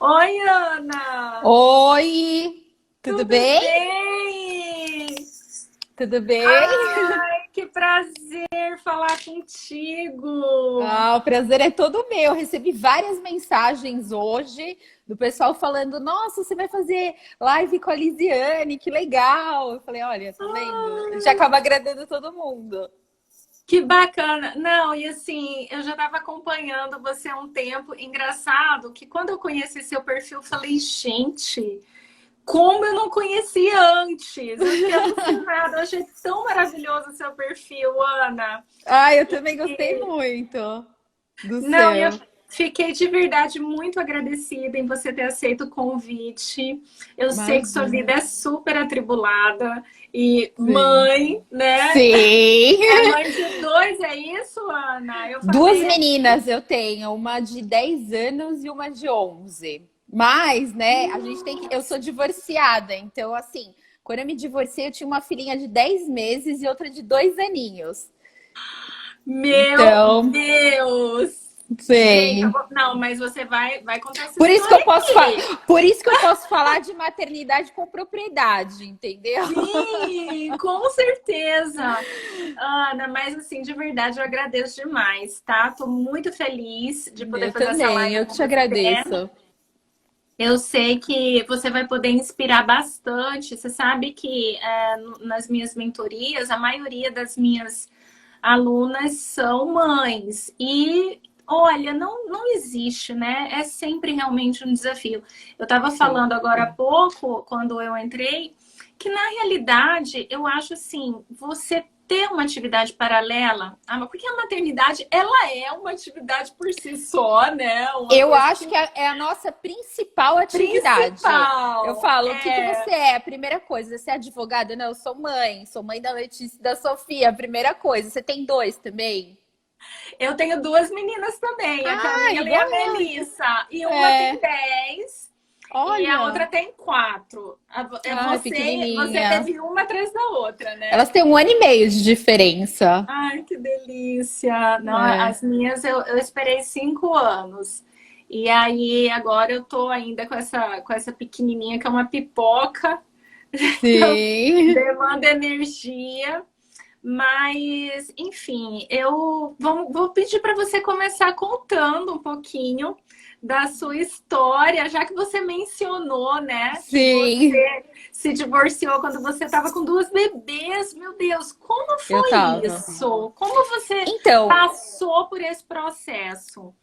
Oi, Ana! Oi, tudo Tudo bem? bem? Tudo bem? Ai, que prazer falar contigo! Ah, o prazer é todo meu. Eu recebi várias mensagens hoje do pessoal falando: Nossa, você vai fazer live com a Lisiane, que legal. Eu falei: Olha, tá vendo? Já Ai, acaba agradando todo mundo. que bacana! Não, e assim, eu já estava acompanhando você há um tempo. Engraçado que quando eu conheci seu perfil, eu falei, gente, como eu não conhecia antes! Eu fiquei alucinada, eu achei tão maravilhoso o seu perfil, Ana. Ah, eu também gostei muito do Não, e eu seu. fiquei de verdade muito agradecida em você ter aceito o convite. Eu sei que sua vida Imagina. é super atribulada e Sim. mãe, né? Sim. É mãe de dois, é isso, Ana? Eu Duas falei aqui. meninas eu tenho, uma de 10 anos e uma de 11. Mas, né, a gente tem que. Eu sou divorciada, então, assim, quando eu me divorciei, eu tinha uma filhinha de 10 meses e outra de 2 aninhos. Meu Então, Deus! Gente, sim. não, mas você vai contar essa Por isso que eu história posso aqui. por isso que eu posso falar de maternidade com propriedade, entendeu? Sim, com certeza. Ana, mas assim, de verdade, eu agradeço demais, tá? Tô muito feliz de poder Eu fazer essa também, live eu com te você. agradeço. Eu sei que você vai poder inspirar bastante. Você sabe que nas minhas mentorias, a maioria das minhas alunas são mães. E olha, não existe, né? É sempre realmente um desafio. Eu estava falando agora há Sempre. pouco, quando eu entrei, que na realidade eu acho assim, você ter uma atividade paralela, porque a maternidade ela é uma atividade por si só, né? Uma Eu coisa acho que que é a nossa principal atividade. Eu principal falo, o que que você é. é? A primeira coisa, você é advogada? Não, eu sou mãe da Letícia e da Sofia, a primeira coisa. Você tem dois também? Eu tenho duas meninas também, a Ah, Camila e igual a eu, então. Melissa. E uma tem É, 10 e a outra olha. tem 4. Ai, Você pequenininha. teve uma atrás da outra, né? Elas têm 1 ano e meio de diferença. Ai, que delícia! Não, É. as minhas eu esperei 5 anos. E aí agora eu tô ainda com essa pequenininha que é uma pipoca. Então, Sim. demanda energia. Mas, enfim, vou pedir para você começar contando um pouquinho da sua história, já que você mencionou, né, que Sim. você se divorciou quando você estava com duas bebês. Meu Deus, como Eu foi tava. isso? Como você Então, passou por esse processo?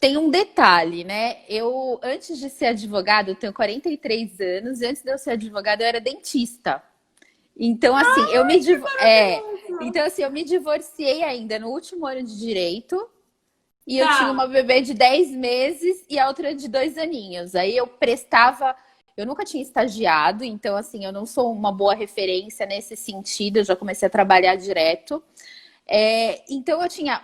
Tem um detalhe, né? Eu, antes de ser advogada, eu tenho 43 anos, e antes de eu ser advogada, eu era dentista. Então, assim, Maravilhoso! então, assim, eu me divorciei ainda no último ano de direito, e eu tinha uma Tá. bebê de 10 meses e a outra de 2 aninhos. Aí eu prestava. Eu nunca tinha estagiado, então, assim, eu não sou uma boa referência nesse sentido, eu já comecei a trabalhar direto. Então eu tinha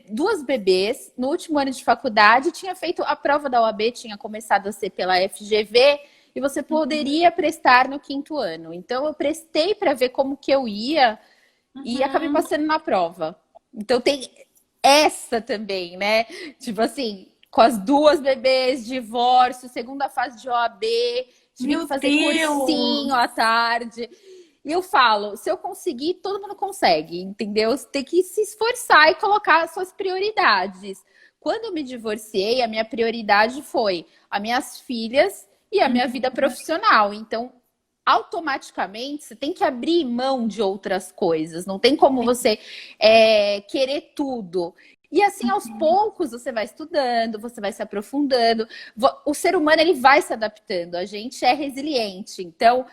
duas bebês no último ano de faculdade, tinha feito a prova da OAB, tinha começado a ser pela FGV, e você poderia prestar no quinto ano. Então eu prestei para ver como que eu ia e acabei Uhum. passando na prova. Então tem essa também, né? Tipo assim, com as duas bebês, divórcio, segunda fase de OAB, tive que Meu fazer cursinho Deus! à tarde. E eu falo, se eu conseguir, todo mundo consegue, entendeu? Você tem que se esforçar e colocar as suas prioridades. Quando eu me divorciei, a minha prioridade foi as minhas filhas e a minha vida profissional. Então, automaticamente, você tem que abrir mão de outras coisas. Não tem como você querer tudo. E assim, aos poucos, você vai estudando, você vai se aprofundando. O ser humano, ele vai se adaptando. A gente é resiliente. Então,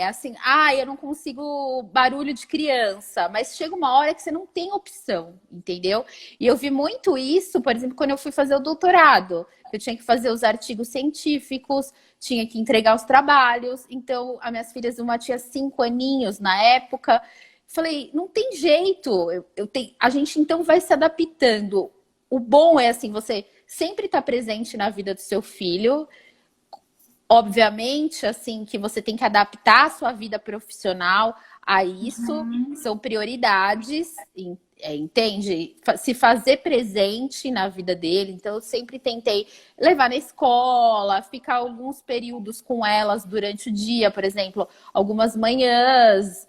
assim, eu não consigo barulho de criança, mas chega uma hora que você não tem opção, entendeu? E eu vi muito isso, por exemplo, quando eu fui fazer o doutorado. Eu tinha que fazer os artigos científicos, tinha que entregar os trabalhos. Então, as minhas filhas, uma tinha 5 aninhos na época. Falei, não tem jeito. A gente então vai se adaptando. O bom é assim, você sempre está presente na vida do seu filho. Obviamente, assim, que você tem que adaptar a sua vida profissional a isso, Uhum. são prioridades. entende? Se fazer presente na vida dele. Então, eu sempre tentei levar na escola, ficar alguns períodos com elas durante o dia, por exemplo, algumas manhãs,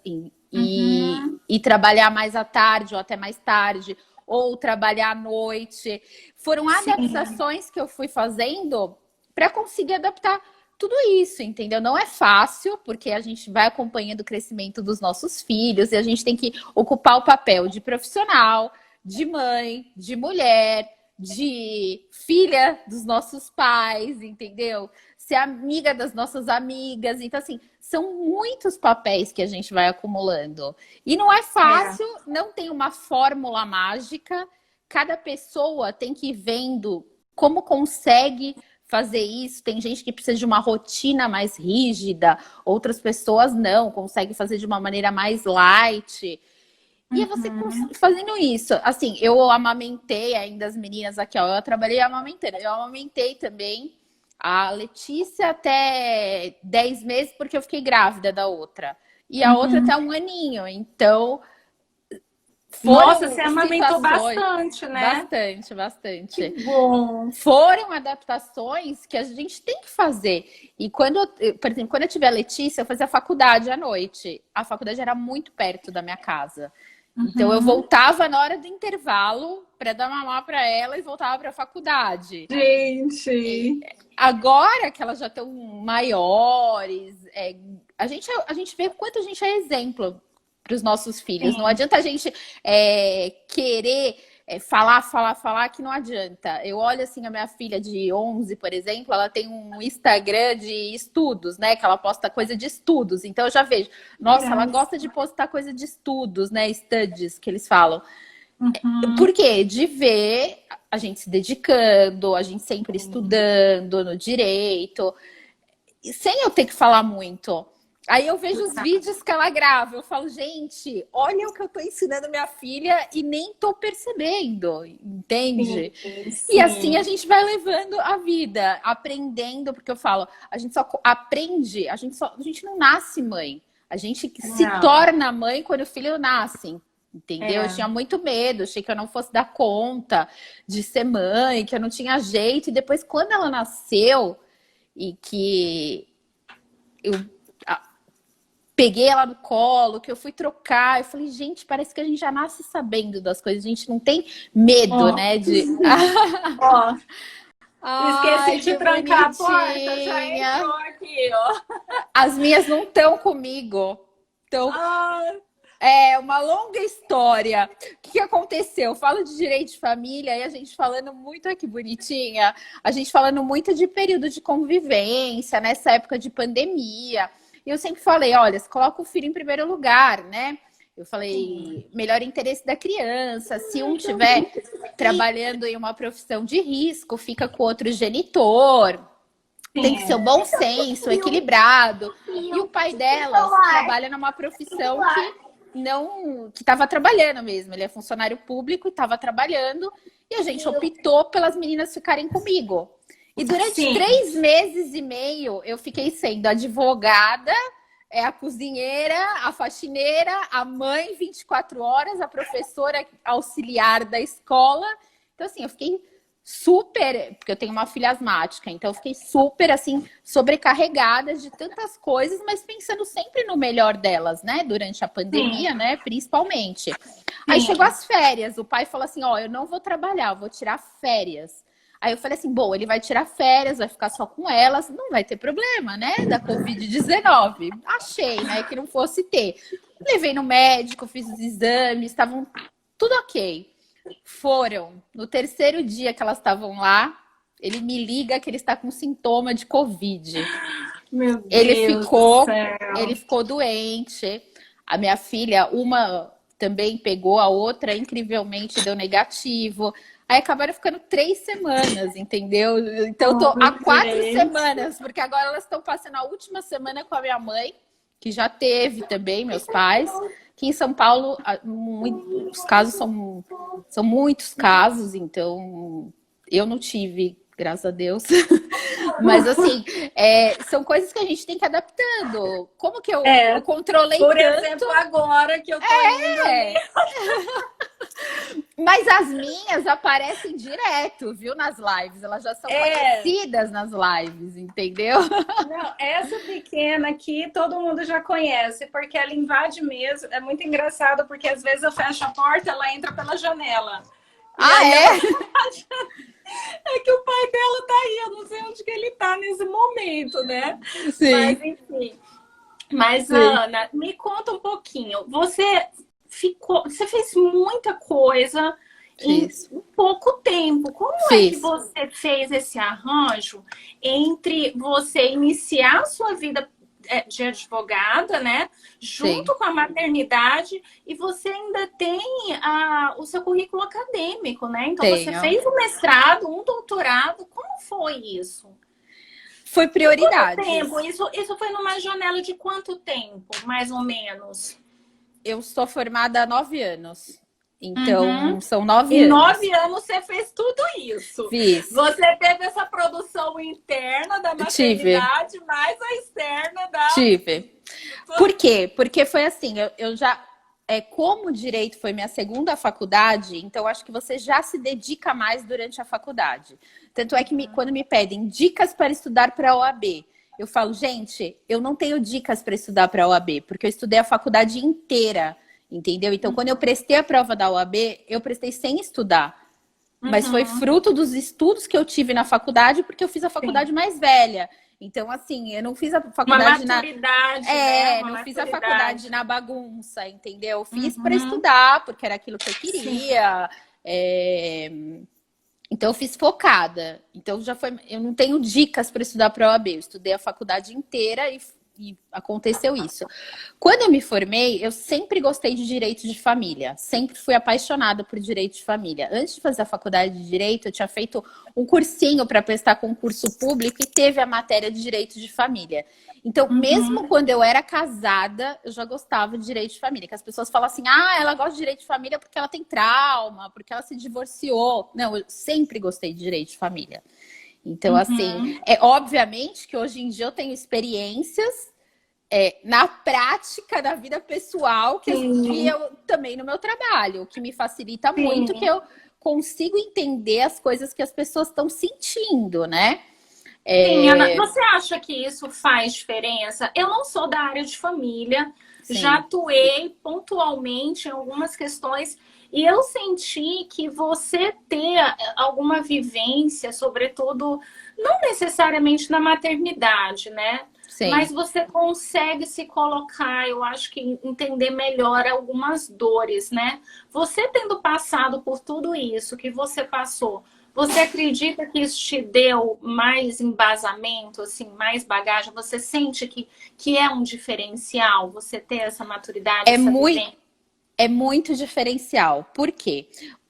e trabalhar mais à tarde ou até mais tarde, ou trabalhar à noite. Foram adaptações que eu fui fazendo para conseguir adaptar tudo isso, entendeu? Não é fácil, porque a gente vai acompanhando o crescimento dos nossos filhos e a gente tem que ocupar o papel de profissional, de mãe, de mulher, de filha dos nossos pais, entendeu? Ser amiga das nossas amigas. Então, assim, são muitos papéis que a gente vai acumulando. E não é fácil, não tem uma fórmula mágica. Cada pessoa tem que ir vendo como consegue fazer isso. Tem gente que precisa de uma rotina mais rígida, outras pessoas não, conseguem fazer de uma maneira mais light. E é você fazendo isso. Assim, eu amamentei ainda as meninas aqui, ó. Eu trabalhei amamentando. Eu amamentei também a Letícia até 10 meses, porque eu fiquei grávida da outra. E a outra até 1 aninho. Então, nossa, você amamentou bastante, né? Bastante. Que bom. Foram adaptações que a gente tem que fazer. E quando, por exemplo, quando eu tive a Letícia, eu fazia faculdade à noite. A faculdade era muito perto da minha casa. Então eu voltava na hora do intervalo para dar mamar para ela e voltava para a faculdade. Gente, agora que elas já estão maiores, a gente vê o quanto a gente é exemplo para os nossos filhos. Não adianta a gente querer falar que não adianta. Eu olho assim a minha filha de 11, por exemplo, ela tem um Instagram de estudos, né? Que ela posta coisa de estudos. Então eu já vejo, nossa, ela gosta de postar coisa de estudos, né? Studies, que eles falam. Por quê? De ver a gente se dedicando, a gente sempre estudando no direito, sem eu ter que falar muito. Aí eu vejo os vídeos que ela grava, eu falo, gente, olha o que eu tô ensinando minha filha e nem tô percebendo, entende? Sim. E assim a gente vai levando a vida, aprendendo, porque eu falo, a gente só aprende, a gente não nasce mãe, a gente se torna mãe quando o filho nasce, entendeu? Eu tinha muito medo, achei que eu não fosse dar conta de ser mãe, que eu não tinha jeito, e depois quando ela nasceu e que eu peguei ela no colo, que eu fui trocar. Eu falei, gente, parece que a gente já nasce sabendo das coisas. A gente não tem medo, né? Esqueci de trancar a porta, já entrou aqui, ó. As minhas não estão comigo. Então, é uma longa história. O que aconteceu? Eu falo de direito de família e a gente falando muito, que bonitinha, a gente falando muito de período de convivência, nessa época de pandemia. E eu sempre falei, olha, você coloca o filho em primeiro lugar, né? Eu falei, melhor interesse da criança. Se um estiver trabalhando em uma profissão de risco, fica com outro genitor. Tem que ser o bom senso, equilibrado. E o pai delas trabalha numa profissão que estava trabalhando mesmo. Ele é funcionário público e estava trabalhando. E a gente optou pelas meninas ficarem comigo. E durante 3 meses e meio, eu fiquei sendo advogada, a cozinheira, a faxineira, a mãe 24 horas, a professora auxiliar da escola. Então, assim, eu fiquei super... Porque eu tenho uma filha asmática, então eu fiquei super, assim, sobrecarregada de tantas coisas, mas pensando sempre no melhor delas, né? Durante a pandemia, né? Principalmente. Aí chegou as férias, o pai falou assim, eu não vou trabalhar, eu vou tirar férias. Aí eu falei assim, bom, ele vai tirar férias, vai ficar só com elas, não vai ter problema, né, da Covid-19. Achei, né, que não fosse ter. Levei no médico, fiz os exames, estavam tudo ok. Foram, no 3º dia que elas estavam lá, ele me liga que ele está com sintoma de Covid. Meu Deus do céu. Ele ficou doente. A minha filha, uma também pegou, a outra incrivelmente deu negativo. Aí acabaram ficando 3 semanas, entendeu? Então eu tô há 4 semanas, porque agora elas estão passando a última semana com a minha mãe, que já teve também, meus pais. Aqui em São Paulo, os casos são muitos casos, então eu não tive, graças a Deus. Mas assim, são coisas que a gente tem que ir adaptando. Como que eu controlei por tanto... exemplo, agora que eu tô indo ali. Mas as minhas aparecem direto, viu, nas lives. Elas já são É, conhecidas nas lives, entendeu? não, essa pequena aqui todo mundo já conhece, porque ela invade mesmo. É muito engraçado, porque às vezes eu fecho a porta, ela entra pela janela. E Ah, aí ela é? é que o pai dela tá aí, eu não sei onde que ele tá nesse momento, né? Mas Sim, enfim. Mas, sim. Ana, me conta um pouquinho. Você fez muita coisa em Fiz. pouco tempo. Como é que Fiz. você fez esse arranjo entre você iniciar a sua vida de advogada, né? Sim. Junto com a maternidade, e você ainda tem o seu currículo acadêmico, né? Então você Tenho. fez um mestrado, um doutorado. Como foi isso? Foi Em quanto tempo? prioridades. Isso foi numa janela de quanto tempo, mais ou menos? Eu sou formada há 9 anos. Então, Então, são 9 anos. em 9 anos você fez tudo isso. Fiz. Você teve essa produção interna da Tive. maternidade, mais a externa da. Tive. Por quê? Porque foi assim, eu já. Como direito foi minha segunda faculdade, então acho que você já se dedica mais durante a faculdade. Tanto é que quando me pedem dicas para estudar para a OAB, eu falo, gente, eu não tenho dicas para estudar para a OAB, porque eu estudei a faculdade inteira, entendeu? Então, quando eu prestei a prova da OAB, eu prestei sem estudar. Mas foi Uhum, fruto dos estudos que eu tive na faculdade, porque eu fiz a sim. faculdade mais velha. Então, assim, eu não fiz a Uma faculdade maturidade, né? Uma não fiz a faculdade maturidade. na bagunça, entendeu? Eu fiz para Uhum, estudar, porque era aquilo que eu sim. queria. É, então, eu fiz focada. Então, já foi. Eu não tenho dicas para estudar para a OAB. Eu estudei a faculdade inteira e aconteceu isso. Quando eu me formei, eu sempre gostei de direito de família. Sempre fui apaixonada por direito de família. Antes de fazer a faculdade de direito, eu tinha feito um cursinho para prestar concurso público e teve a matéria de direito de família. Então, mesmo Uhum. quando eu era casada, eu já gostava de direito de família. Que as pessoas falam assim: ah, ela gosta de direito de família porque ela tem trauma, porque ela se divorciou. Não, eu sempre gostei de direito de família. Então, assim, Uhum. obviamente que hoje em dia eu tenho experiências na prática da vida pessoal que Sim, eu também no meu trabalho, o que me facilita muito que sim. eu consigo entender as coisas que as pessoas estão sentindo, né? Sim, Ana, É, você acha que isso faz diferença? Eu não sou da área de família, já sim, atuei pontualmente em algumas questões e eu senti que você ter alguma vivência, sobretudo, não necessariamente na maternidade, né? Mas sim. você consegue se colocar, eu acho que entender melhor algumas dores, né? Você tendo passado por tudo isso que você passou, você acredita que isso te deu mais embasamento, assim, mais bagagem? Você sente que é um diferencial você ter essa maturidade, É essa muito, vivência? é muito diferencial. Por quê?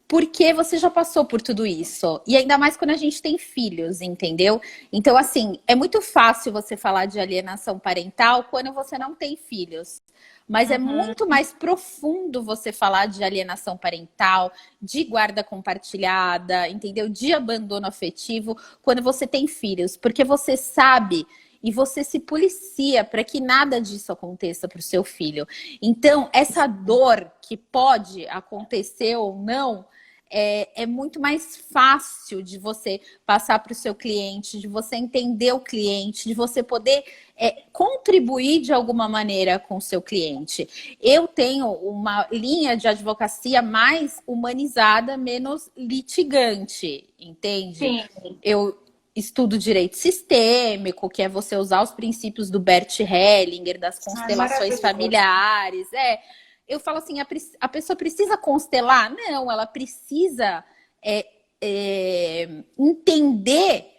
Porque você já passou por tudo isso. E ainda mais quando a gente tem filhos, entendeu? Então, assim, é muito fácil você falar de alienação parental quando você não tem filhos. Mas é muito Uhum. mais profundo você falar de alienação parental, de guarda compartilhada, entendeu? De abandono afetivo quando você tem filhos. Porque você sabe e você se policia para que nada disso aconteça para o seu filho. Então, essa dor que pode acontecer ou não é muito mais fácil de você passar para o seu cliente, de você entender o cliente, de você poder contribuir de alguma maneira com o seu cliente. Eu tenho uma linha de advocacia mais humanizada, menos litigante, entende? Sim. Eu estudo direito sistêmico, que é você usar os princípios do Bert Hellinger, das Ai, constelações maravilhoso. familiares. Eu falo assim, a pessoa precisa constelar? Não, ela precisa entender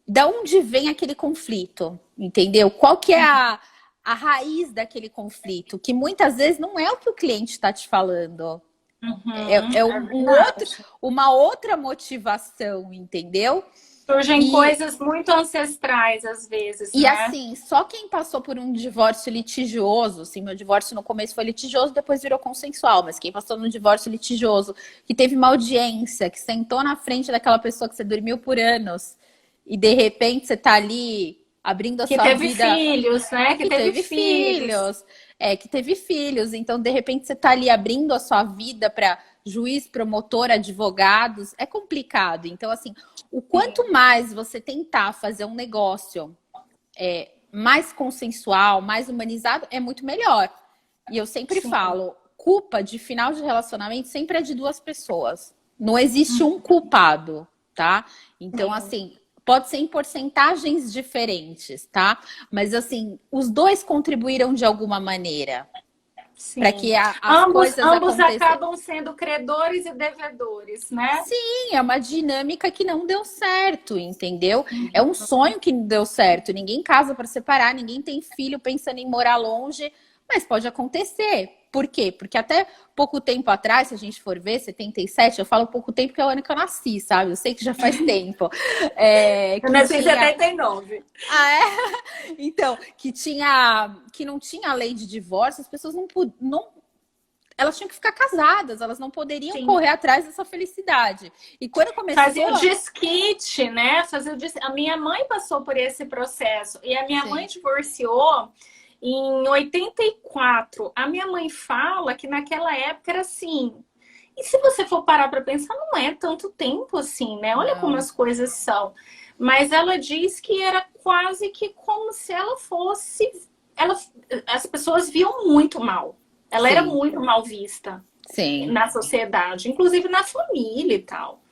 da onde vem aquele conflito, entendeu? Qual que é a raiz daquele conflito, que muitas vezes não é o que o cliente está te falando. Uhum, é Outro, verdade. uma outra motivação, entendeu? Surgem E coisas muito ancestrais, às vezes, E né? assim, só quem passou por um divórcio litigioso, assim, meu divórcio no começo foi litigioso, depois virou consensual, mas quem passou num divórcio litigioso, que teve uma audiência, que sentou na frente daquela pessoa que você dormiu por anos, e de repente você tá ali abrindo a Que sua teve vida, filhos, né? Que que teve teve filhos. filhos, então de repente você tá ali abrindo a sua vida para juiz, promotor, advogados, é complicado. Então, assim, o quanto mais você tentar fazer um negócio mais consensual, mais humanizado, é muito melhor. E eu sempre Sim. falo, culpa de final de relacionamento sempre é de duas pessoas. Não existe um culpado, tá? Então, assim, pode ser em porcentagens diferentes, tá? Mas, assim, os dois contribuíram de alguma maneira para que Sim. as coisas Ambos aconteçam. acabam sendo credores e devedores, né? Sim, é uma dinâmica que não deu certo, entendeu? É um sonho que não deu certo. Ninguém casa para separar, ninguém tem filho pensando em morar longe, mas pode acontecer. Por quê? Porque até pouco tempo atrás, se a gente for ver, 77, eu falo pouco tempo que é o ano que eu nasci, sabe? Eu sei que já faz tempo. Eu Que nasci em tinha... 79. Ah, é? Então, que não tinha lei de divórcio, as pessoas não elas tinham que ficar casadas, elas não poderiam Sim. correr atrás dessa felicidade. E quando Fazia começou. o desquite, né? A minha mãe passou por esse processo. E a minha mãe Sim. divorciou em 84. A minha mãe fala que naquela época era assim. E se você for parar para pensar, não é tanto tempo assim, né? Olha como Não. as coisas são. Mas ela diz que era quase que como se ela fosse. Ela, as pessoas viam muito mal. Ela era Sim, muito mal vista sim. na sociedade, inclusive na família e tal.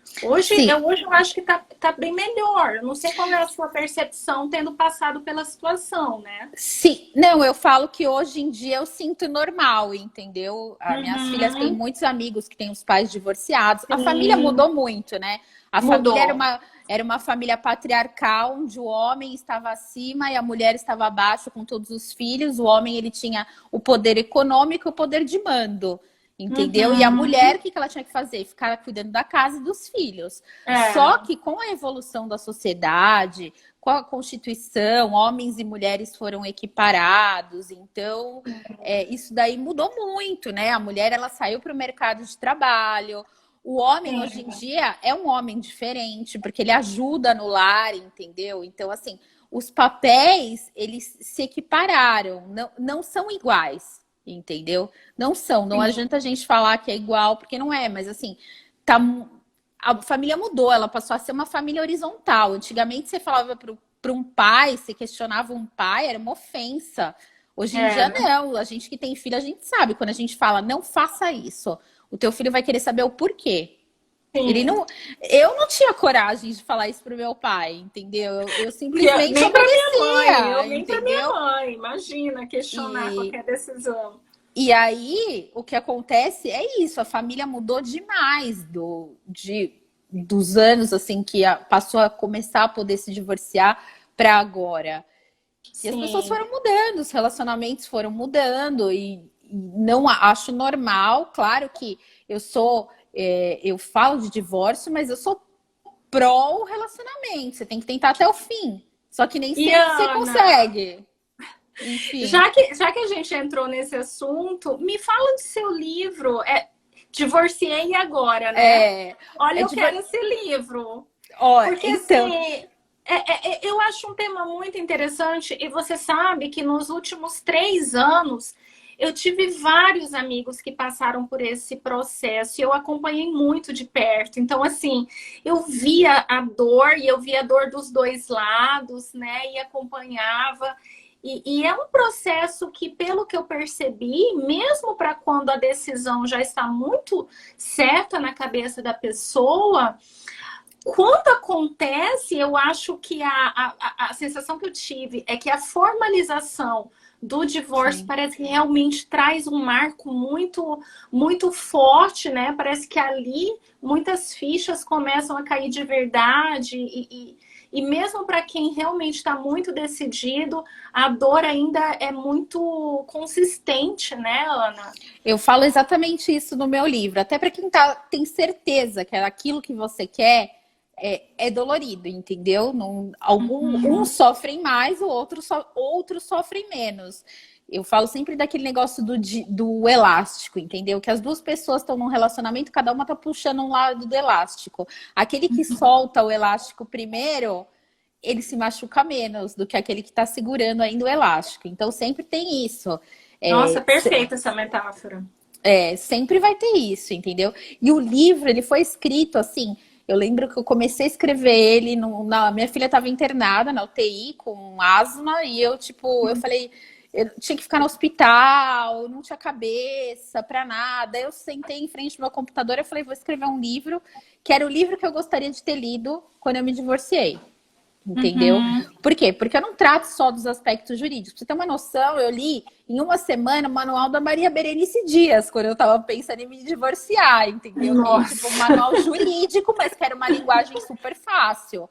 Sim, Hoje eu acho que tá bem melhor. Eu não sei qual é a sua percepção tendo passado pela situação, né? sim. Não, eu falo que hoje em dia eu sinto normal, entendeu? As minhas filhas têm Uhum, muitos amigos que têm os pais divorciados. A família sim, mudou muito, né? A família mudou. era uma família patriarcal, onde o homem estava acima e a mulher estava abaixo com todos os filhos. O homem ele tinha o poder econômico e o poder de mando. Entendeu? E a mulher, o Uhum, que ela tinha que fazer? Ficar cuidando da casa e dos filhos. Só é, que com a evolução da sociedade, com a Constituição, homens e mulheres foram equiparados, então isso daí mudou muito, né? A mulher ela saiu para o mercado de trabalho. O homem hoje em sim. dia é um homem diferente, porque ele ajuda no lar, entendeu? Então, assim, os papéis eles se equipararam, não são iguais, entendeu? Não são, não Sim. adianta a gente falar que é igual, porque não é, mas assim, tá a família mudou, ela passou a ser uma família horizontal. Antigamente você falava para um pai, você questionava um pai, era uma ofensa. Hoje em dia Era. não, a gente que tem filho, a gente sabe, quando a gente fala não faça isso, o teu filho vai querer saber o porquê. Ele Sim. não, eu não tinha coragem de falar isso pro meu pai, entendeu? Eu simplesmente Nem para minha mãe, obedecia, nem para minha entendeu? mãe. Imagina questionar E qualquer decisão. E aí, o que acontece é isso, a família mudou demais dos anos assim que passou a começar a poder se divorciar para agora. E as pessoas Sim. foram mudando, os relacionamentos foram mudando e não acho normal, claro que eu falo de divórcio, mas eu sou pró relacionamento. Você tem que tentar até o fim. Só que nem E sempre você Ana, consegue. Enfim. já que a gente entrou nesse assunto, me fala do seu livro. Divorciei agora, né? É, Olha, é eu divor... quero esse livro. Ó, Porque, então, assim, eu acho um tema muito interessante. E você sabe que nos últimos 3 anos eu tive vários amigos que passaram por esse processo e eu acompanhei muito de perto. Então, assim, eu via a dor e eu via a dor dos dois lados, né? E acompanhava. E é um processo que, pelo que eu percebi, mesmo para quando a decisão já está muito certa na cabeça da pessoa, quando acontece, eu acho que a sensação que eu tive é que a formalização do divórcio sim. parece que realmente traz um marco muito, muito forte, né? Parece que ali muitas fichas começam a cair de verdade e mesmo para quem realmente está muito decidido, a dor ainda é muito consistente, né, Ana? Eu falo exatamente isso no meu livro. Até para quem tem certeza que é aquilo que você quer, é dolorido, entendeu? Uns Uhum. sofrem mais, outros sofrem menos. Eu falo sempre daquele negócio do elástico, entendeu? Que as duas pessoas estão num relacionamento, cada uma tá puxando um lado do elástico. Aquele que solta o elástico primeiro, ele se machuca menos do que aquele que está segurando ainda o elástico. Então sempre tem isso. Nossa, É, perfeita essa metáfora. Sempre vai ter isso, entendeu? E o livro, ele foi escrito assim. Eu lembro que eu comecei a escrever ele. Minha filha estava internada na UTI com asma, e eu, tipo, eu falei, eu tinha que ficar no hospital, não tinha cabeça pra nada. Eu sentei em frente ao meu computador e falei, vou escrever um livro, que era o livro que eu gostaria de ter lido quando eu me divorciei. Entendeu? Uhum. Por quê? Porque eu não trato só dos aspectos jurídicos. Pra você ter uma noção, eu li em uma semana o manual da Maria Berenice Dias, quando eu tava pensando em me divorciar, entendeu? Que é tipo um Nossa. manual jurídico, mas que era uma linguagem super fácil.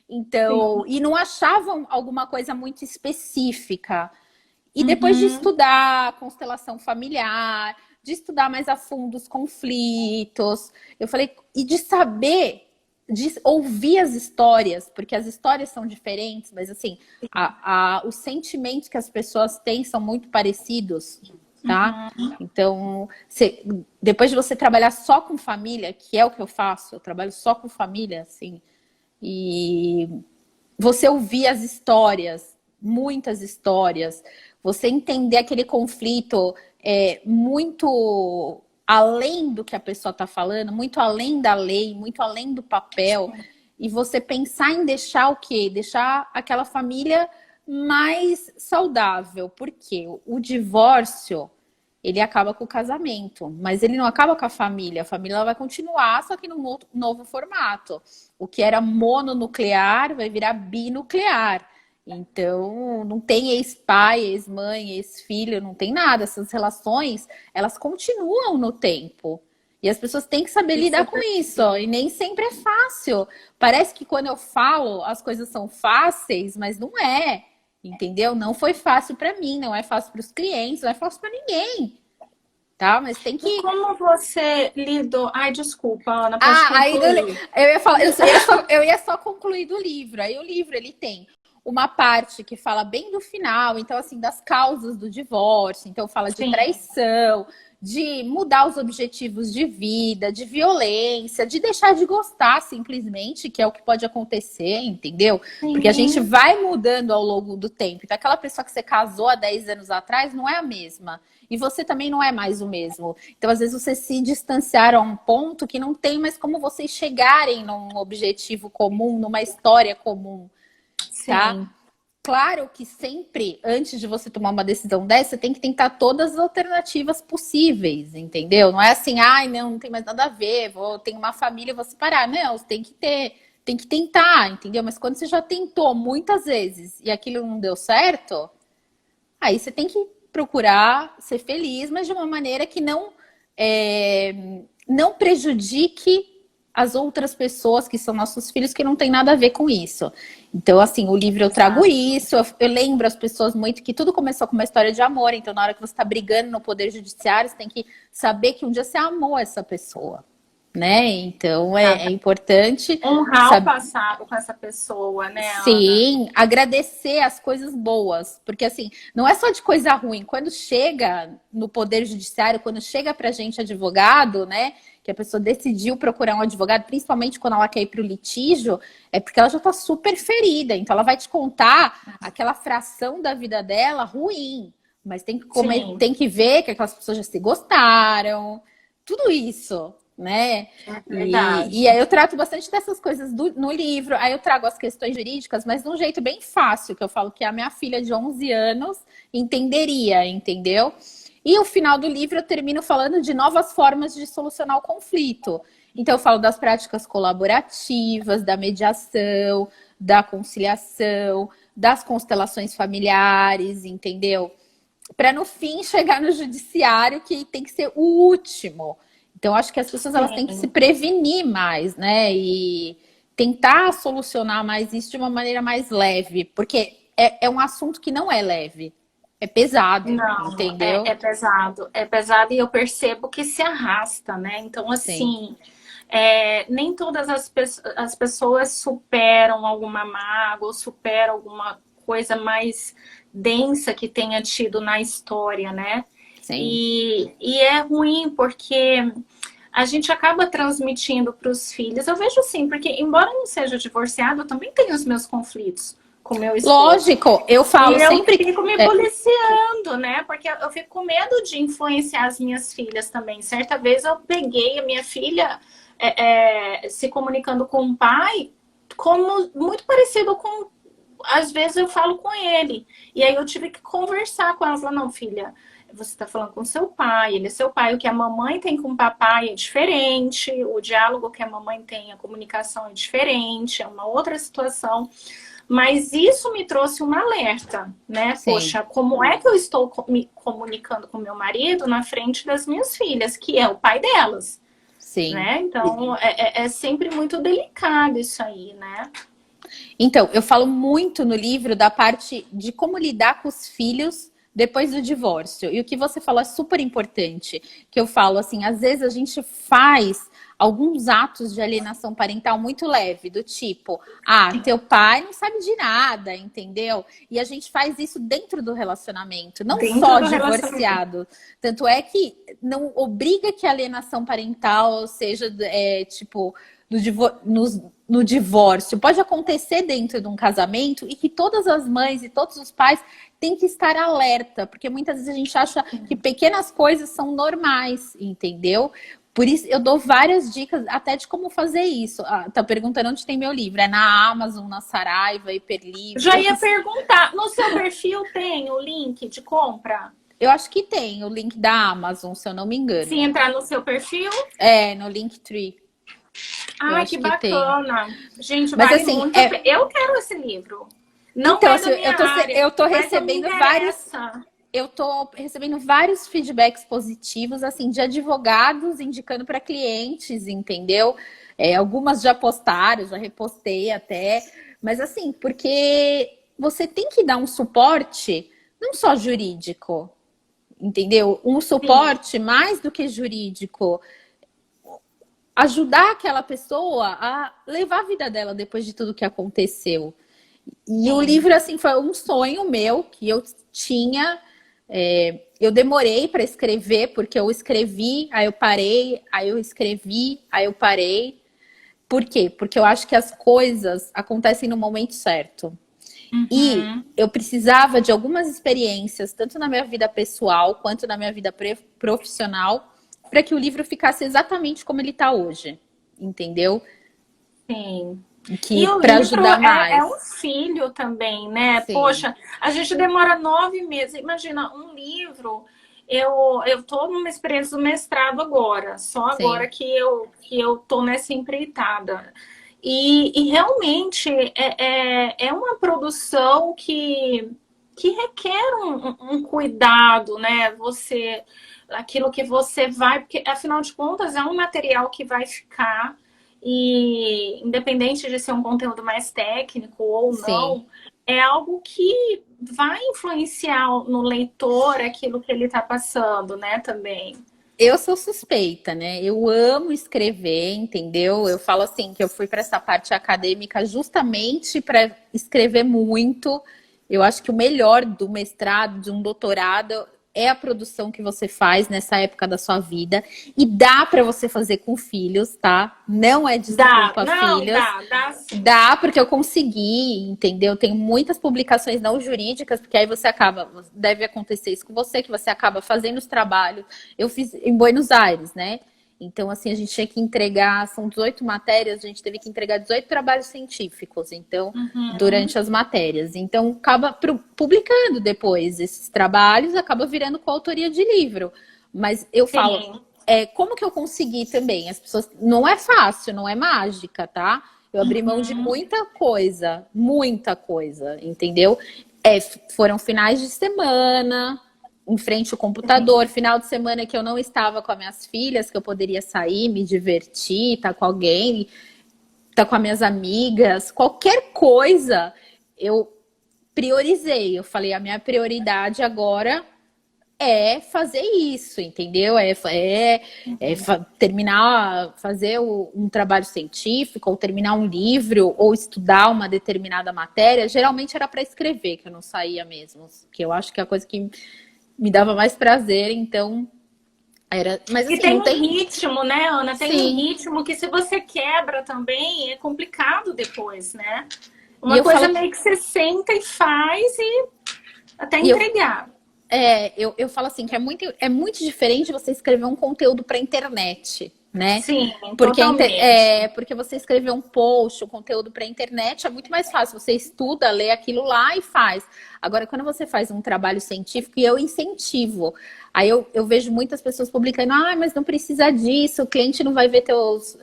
Então, Sim. e não achavam alguma coisa muito específica. E depois de Uhum. estudar constelação familiar, de estudar mais a fundo os conflitos, eu falei, e de saber, de ouvir as histórias, porque as histórias são diferentes, mas assim, os sentimentos que as pessoas têm são muito parecidos, tá? Uhum. Então, depois de você trabalhar só com família, que é o que eu faço, eu trabalho só com família, assim, e você ouvir as histórias, muitas histórias, você entender aquele conflito muito além do que a pessoa está falando, muito além da lei, muito além do papel, e você pensar em deixar o quê? Deixar aquela família mais saudável, porque o divórcio ele acaba com o casamento, mas ele não acaba com a família ela vai continuar, só que num novo formato. O que era mononuclear vai virar binuclear. Então, não tem ex-pai, ex-mãe, ex-filho, não tem nada. Essas relações, elas continuam no tempo. E as pessoas têm que saber Isso é lidar com isso. E nem sempre é fácil. Parece que quando eu falo, as coisas são fáceis, mas não é. Entendeu? Não foi fácil para mim, não é fácil para os clientes, não é fácil para ninguém. Tá? Mas tem E que. como você lidou? Ai, desculpa, Ana, pode Aí concluir. eu ia falar, eu ia só concluir do livro. Aí o livro ele tem uma parte que fala bem do final, então assim, das causas do divórcio, então fala de Sim, traição, de mudar os objetivos de vida, de violência, de deixar de gostar simplesmente, que é o que pode acontecer, entendeu? Porque a gente sim. vai mudando ao longo do tempo. Então aquela pessoa que você casou há 10 anos atrás não é a mesma. E você também não é mais o mesmo. Então, às vezes, vocês se distanciaram a um ponto que não tem mais como vocês chegarem num objetivo comum, numa história comum, tá? Sim. Claro que sempre, antes de você tomar uma decisão dessa, você tem que tentar todas as alternativas possíveis, entendeu? Não é assim, ai, não tem mais nada a ver, tenho uma família, vou separar. Não, você tem que tentar, entendeu? Mas quando você já tentou muitas vezes e aquilo não deu certo, aí você tem que procurar ser feliz, mas de uma maneira que não prejudique as outras pessoas que são nossos filhos, que não tem nada a ver com isso. Então, assim, o livro eu trago Exato. isso, eu lembro as pessoas muito que tudo começou com uma história de amor, então na hora que você está brigando no poder judiciário, você tem que saber que um dia você amou essa pessoa, né? Então é importante Honrar o saber. passado com essa pessoa, né, Ana? Sim, agradecer as coisas boas, porque assim, não é só de coisa ruim. Quando chega no Poder Judiciário, quando chega pra gente advogado, né, que a pessoa decidiu procurar um advogado, principalmente quando ela quer ir para o litígio, é porque ela já tá super ferida. Então ela vai te contar aquela fração da vida dela ruim, mas Sim, tem que ver que aquelas pessoas já se gostaram, tudo isso, né? é E verdade. aí eu trato bastante dessas coisas no livro. Aí eu trago as questões jurídicas, mas de um jeito bem fácil, que eu falo que a minha filha de 11 anos entenderia, entendeu? E o final do livro eu termino falando de novas formas de solucionar o conflito. Então eu falo das práticas colaborativas, da mediação, da conciliação, das constelações familiares, entendeu? Para no fim chegar no judiciário, que tem que ser o último. Então, acho que as pessoas elas têm que se Sim. prevenir mais, né? E tentar solucionar mais isso de uma maneira mais leve, porque é um assunto que não é leve, é pesado, Não, entendeu? é pesado e eu percebo que se arrasta, né? Então, Sim, assim, nem todas as pessoas superam alguma mágoa ou superam alguma coisa mais densa que tenha tido na história, né? sim, E é ruim porque a gente acaba transmitindo para os filhos. Eu vejo assim, porque embora eu não seja divorciada, eu também tenho os meus conflitos com meu esposo. Lógico, eu falo E eu sempre. fico me policiando, né? Porque eu fico com medo de influenciar as minhas filhas também. Certa vez eu peguei a minha filha se comunicando com o pai, como muito parecido com. Às vezes eu falo com ele. E aí eu tive que conversar com ela. Falar, não, filha, você está falando com seu pai, ele é seu pai. O que a mamãe tem com o papai é diferente. O diálogo que a mamãe tem, a comunicação é diferente. É uma outra situação. Mas isso me trouxe um alerta, né? Sim. Poxa, como é que eu estou me comunicando com meu marido na frente das minhas filhas, que é o pai delas, Sim. né? Então, é sempre muito delicado isso aí, né? Então, eu falo muito no livro da parte de como lidar com os filhos depois do divórcio. E o que você falou é super importante, que eu falo assim, às vezes a gente faz alguns atos de alienação parental muito leve, do tipo, teu pai não sabe de nada, entendeu? E a gente faz isso dentro do relacionamento, não Dentro só do divorciado. Tanto é que não obriga que a alienação parental seja, tipo, no divórcio. Pode acontecer dentro de um casamento e que todas as mães e todos os pais têm que estar alerta, porque muitas vezes a gente acha que pequenas coisas são normais, entendeu? Por isso, eu dou várias dicas até de como fazer isso. Tá perguntando onde tem meu livro. É na Amazon, na Saraiva, Hiperlivros. Já ia perguntar, no seu perfil tem o link de compra? Eu acho que tem o link da Amazon, se eu não me engano. Se entrar no seu perfil? No Linktree. Ai, que bacana. Gente, mas vale assim, muito. Eu quero esse livro. Não então, é da minha área, eu tô recebendo vários. interessa. Eu tô recebendo vários feedbacks positivos, assim, de advogados indicando para clientes, entendeu? Algumas já postaram, já repostei até. Mas assim, porque você tem que dar um suporte, não só jurídico, entendeu? Um suporte mais do que jurídico. Ajudar aquela pessoa a levar a vida dela depois de tudo que aconteceu. E o livro, assim, foi um sonho meu que eu tinha. Eu demorei para escrever, porque eu escrevi, aí eu parei, aí eu escrevi, aí eu parei. Por quê? Porque eu acho que as coisas acontecem no momento certo. E eu precisava de algumas experiências, tanto na minha vida pessoal quanto na minha vida profissional, para que o livro ficasse exatamente como ele está hoje. Entendeu? Sim. Que para ajudar mais. É um filho também, né? Sim. Poxa, a gente demora 9 meses. Imagina, um livro. Eu tô numa experiência do mestrado agora, só agora que eu tô nessa empreitada. E realmente é uma produção que requer um cuidado, né? Aquilo que você vai, porque afinal de contas é um material que vai ficar. E independente de ser um conteúdo mais técnico ou não, é algo que vai influenciar no leitor aquilo que ele está passando, né, também. Eu sou suspeita, né? Eu amo escrever, entendeu? Eu falo assim que eu fui para essa parte acadêmica justamente para escrever muito. Eu acho que o melhor do mestrado, de um doutorado, é a produção que você faz nessa época da sua vida. E dá para você fazer com filhos, tá? Não é desculpa, filhos. Dá sim. Dá, porque eu consegui, entendeu? Tem muitas publicações não jurídicas, porque aí você acaba, deve acontecer isso com você, que você acaba fazendo os trabalhos. Eu fiz em Buenos Aires, né? Então, assim, a gente tinha que entregar, são 18 matérias, a gente teve que entregar 18 trabalhos científicos, então, durante as matérias. Então, acaba publicando depois esses trabalhos, acaba virando coautoria de livro. Mas eu falo, como que eu consegui também? As pessoas, não é fácil, não é mágica, tá? Eu abri mão de muita coisa, entendeu? Foram finais de semana, em frente ao computador, final de semana que eu não estava com as minhas filhas, que eu poderia sair, me divertir, estar com alguém, estar com as minhas amigas, qualquer coisa, eu priorizei. Eu falei, a minha prioridade agora é fazer isso, entendeu? Terminar, fazer um trabalho científico, ou terminar um livro, ou estudar uma determinada matéria. Geralmente era para escrever, que eu não saía mesmo, que eu acho que é a coisa que me dava mais prazer, então era. Mas assim, e tem um ritmo, né, Ana? Tem Sim. um ritmo que se você quebra também é complicado depois, né? E Uma eu coisa falo, meio que você senta e faz e até e eu, entregar. eu falo assim, que é muito diferente você escrever um conteúdo para internet, né? Sim, Porque, totalmente. porque você escrever um post, um conteúdo para internet é muito mais fácil. Você estuda, lê aquilo lá e faz. Agora, quando você faz um trabalho científico, e eu incentivo. Aí eu vejo muitas pessoas publicando, mas não precisa disso, o cliente não vai ver teus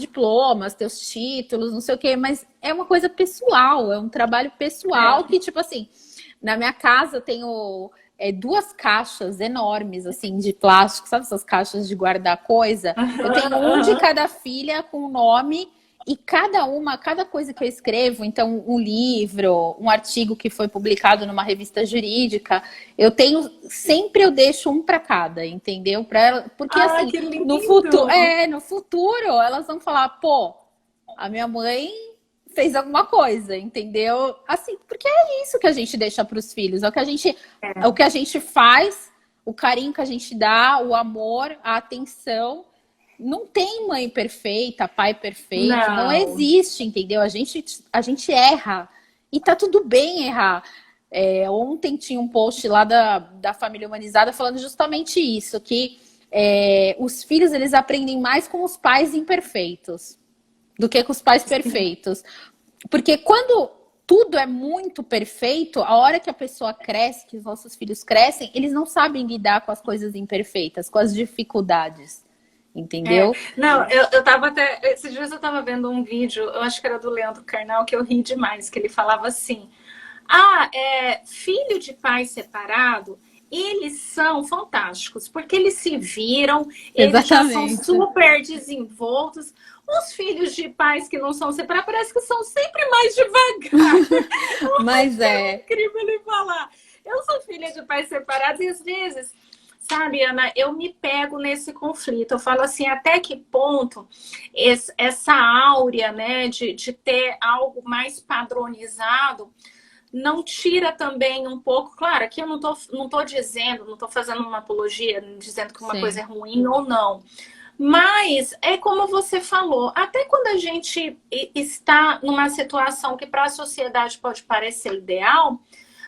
diplomas, teus títulos, não sei o quê, mas é uma coisa pessoal, é um trabalho pessoal É. que, tipo assim, na minha casa eu tenho duas caixas enormes, assim, de plástico, sabe essas caixas de guardar coisa? Eu tenho um de cada filha com o nome e cada coisa que eu escrevo, então um livro, um artigo que foi publicado numa revista jurídica, sempre eu deixo um para cada, entendeu? Porque Ah, assim, que lindo! no futuro elas vão falar, pô, a minha mãe fez alguma coisa, entendeu? Assim, porque é isso que a gente deixa para os filhos, é o que a gente faz, o carinho que a gente dá, o amor, a atenção. Não tem mãe perfeita, pai perfeito, não Não. existe, entendeu? A gente erra e tá tudo bem errar. Ontem tinha um post lá da Família Humanizada falando justamente isso, que os filhos eles aprendem mais com os pais imperfeitos do que com os pais perfeitos. Porque quando tudo é muito perfeito, a hora que a pessoa cresce, que os nossos filhos crescem, eles não sabem lidar com as coisas imperfeitas, com as dificuldades. É, Entendeu? não, eu tava até. Esses dias eu tava vendo um vídeo, eu acho que era do Leandro Carnal, que eu ri demais, que ele falava assim: filho de pai separado, eles são fantásticos, porque eles se viram, eles já são Exatamente. super desenvoltos. Os filhos de pais que não são separados parece que são sempre mais devagar. Mas É incrível ele falar. Eu sou filha de pais separados e às vezes, sabe, Ana, eu me pego nesse conflito. Eu falo assim, até que ponto essa áurea, né, de ter algo mais padronizado não tira também um pouco, claro, aqui eu não tô dizendo, não tô fazendo uma apologia, dizendo que uma coisa Sim, é ruim ou não. Mas é como você falou, até quando a gente está numa situação que para a sociedade pode parecer ideal,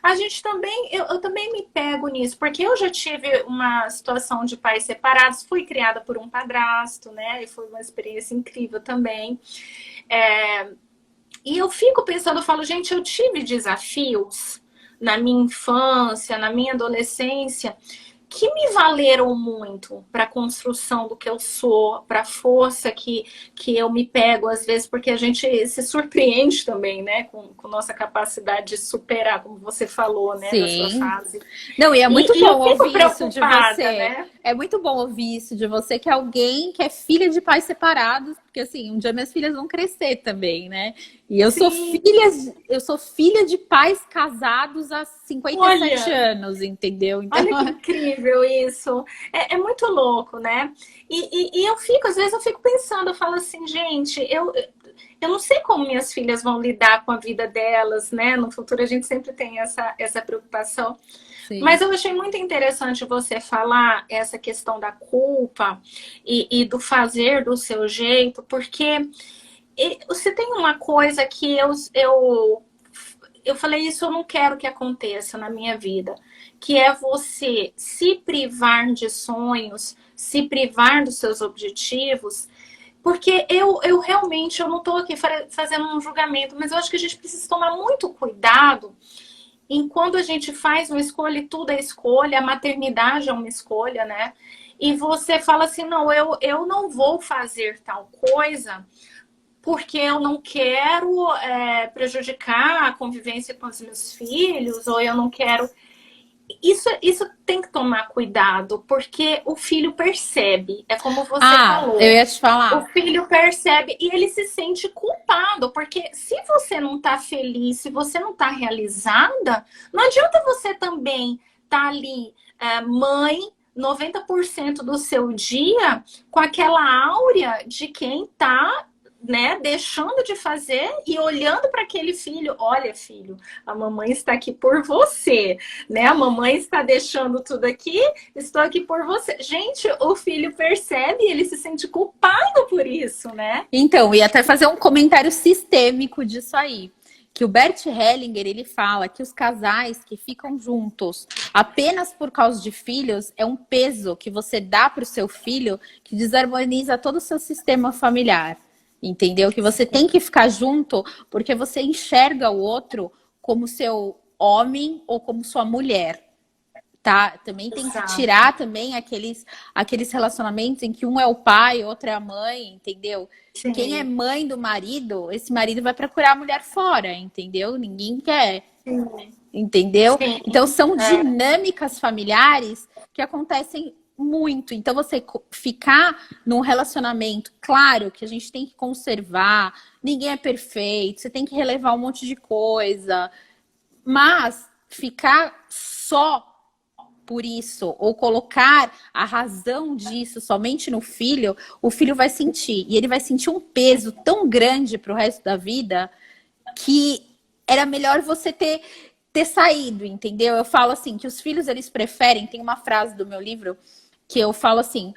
a gente também, eu também me pego nisso, porque eu já tive uma situação de pais separados, fui criada por um padrasto, né? E foi uma experiência incrível também. É, e eu fico pensando, eu falo, gente, eu tive desafios na minha infância, na minha adolescência, que me valeram muito para a construção do que eu sou, para a força que eu me pego às vezes, porque a gente se surpreende também, né, com nossa capacidade de superar, como você falou, né, na sua sim. fase. Não, e é muito E eu bom fico ouvir isso de preocupada, você. né? É muito bom ouvir isso de você, que é alguém que é filha de pais separados, porque assim, um dia minhas filhas vão crescer também, né? E Sim, eu sou filha de pais casados há 57 olha, anos, entendeu? Então, olha que incrível isso. É muito louco, né? E eu fico, às vezes eu fico pensando, eu falo assim, gente, eu não sei como minhas filhas vão lidar com a vida delas, né? No futuro a gente sempre tem essa preocupação. Mas sim. eu achei muito interessante você falar essa questão da culpa e do fazer do seu jeito, porque você tem uma coisa que eu falei, isso eu não quero que aconteça na minha vida, que é você se privar de sonhos, se privar dos seus objetivos, porque eu realmente eu não estou aqui fazendo um julgamento, mas eu acho que a gente precisa tomar muito cuidado em quando a gente faz uma escolha, e tudo é escolha, a maternidade é uma escolha, né? E você fala assim, não, eu não vou fazer tal coisa porque eu não quero prejudicar a convivência com os meus filhos, ou eu não quero. Isso tem que tomar cuidado, porque o filho percebe, é como você Eu falou. ia te O falar. filho percebe e ele se sente culpado, porque se você não tá feliz, se você não tá realizada, não adianta você também tá ali, mãe, 90% do seu dia com aquela áurea de quem tá né, deixando de fazer e olhando para aquele filho, olha, filho, a mamãe está aqui por você, né? A mamãe está deixando tudo aqui, estou aqui por você. Gente, o filho percebe, ele se sente culpado por isso, né? Então, e até fazer um comentário sistêmico disso aí. Que o Bert Hellinger, ele fala que os casais que ficam juntos apenas por causa de filhos é um peso que você dá para o seu filho que desarmoniza todo o seu sistema familiar. Entendeu? Que você tem que ficar junto porque você enxerga o outro como seu homem ou como sua mulher. Tá? Também tem que Exato. tirar também aqueles relacionamentos em que um é o pai, outro é a mãe, entendeu? Quem é Sim, mãe do marido, esse marido vai procurar a mulher fora, entendeu? Ninguém quer, sim, entendeu? sim. Então são É, dinâmicas familiares que acontecem muito. Então você ficar num relacionamento, claro que a gente tem que conservar, ninguém é perfeito, você tem que relevar um monte de coisa, mas ficar só por isso, ou colocar a razão disso somente no filho, o filho vai sentir. E ele vai sentir um peso tão grande para o resto da vida que era melhor você ter saído, entendeu? Eu falo assim, que os filhos, eles preferem, tem uma frase do meu livro que eu falo assim,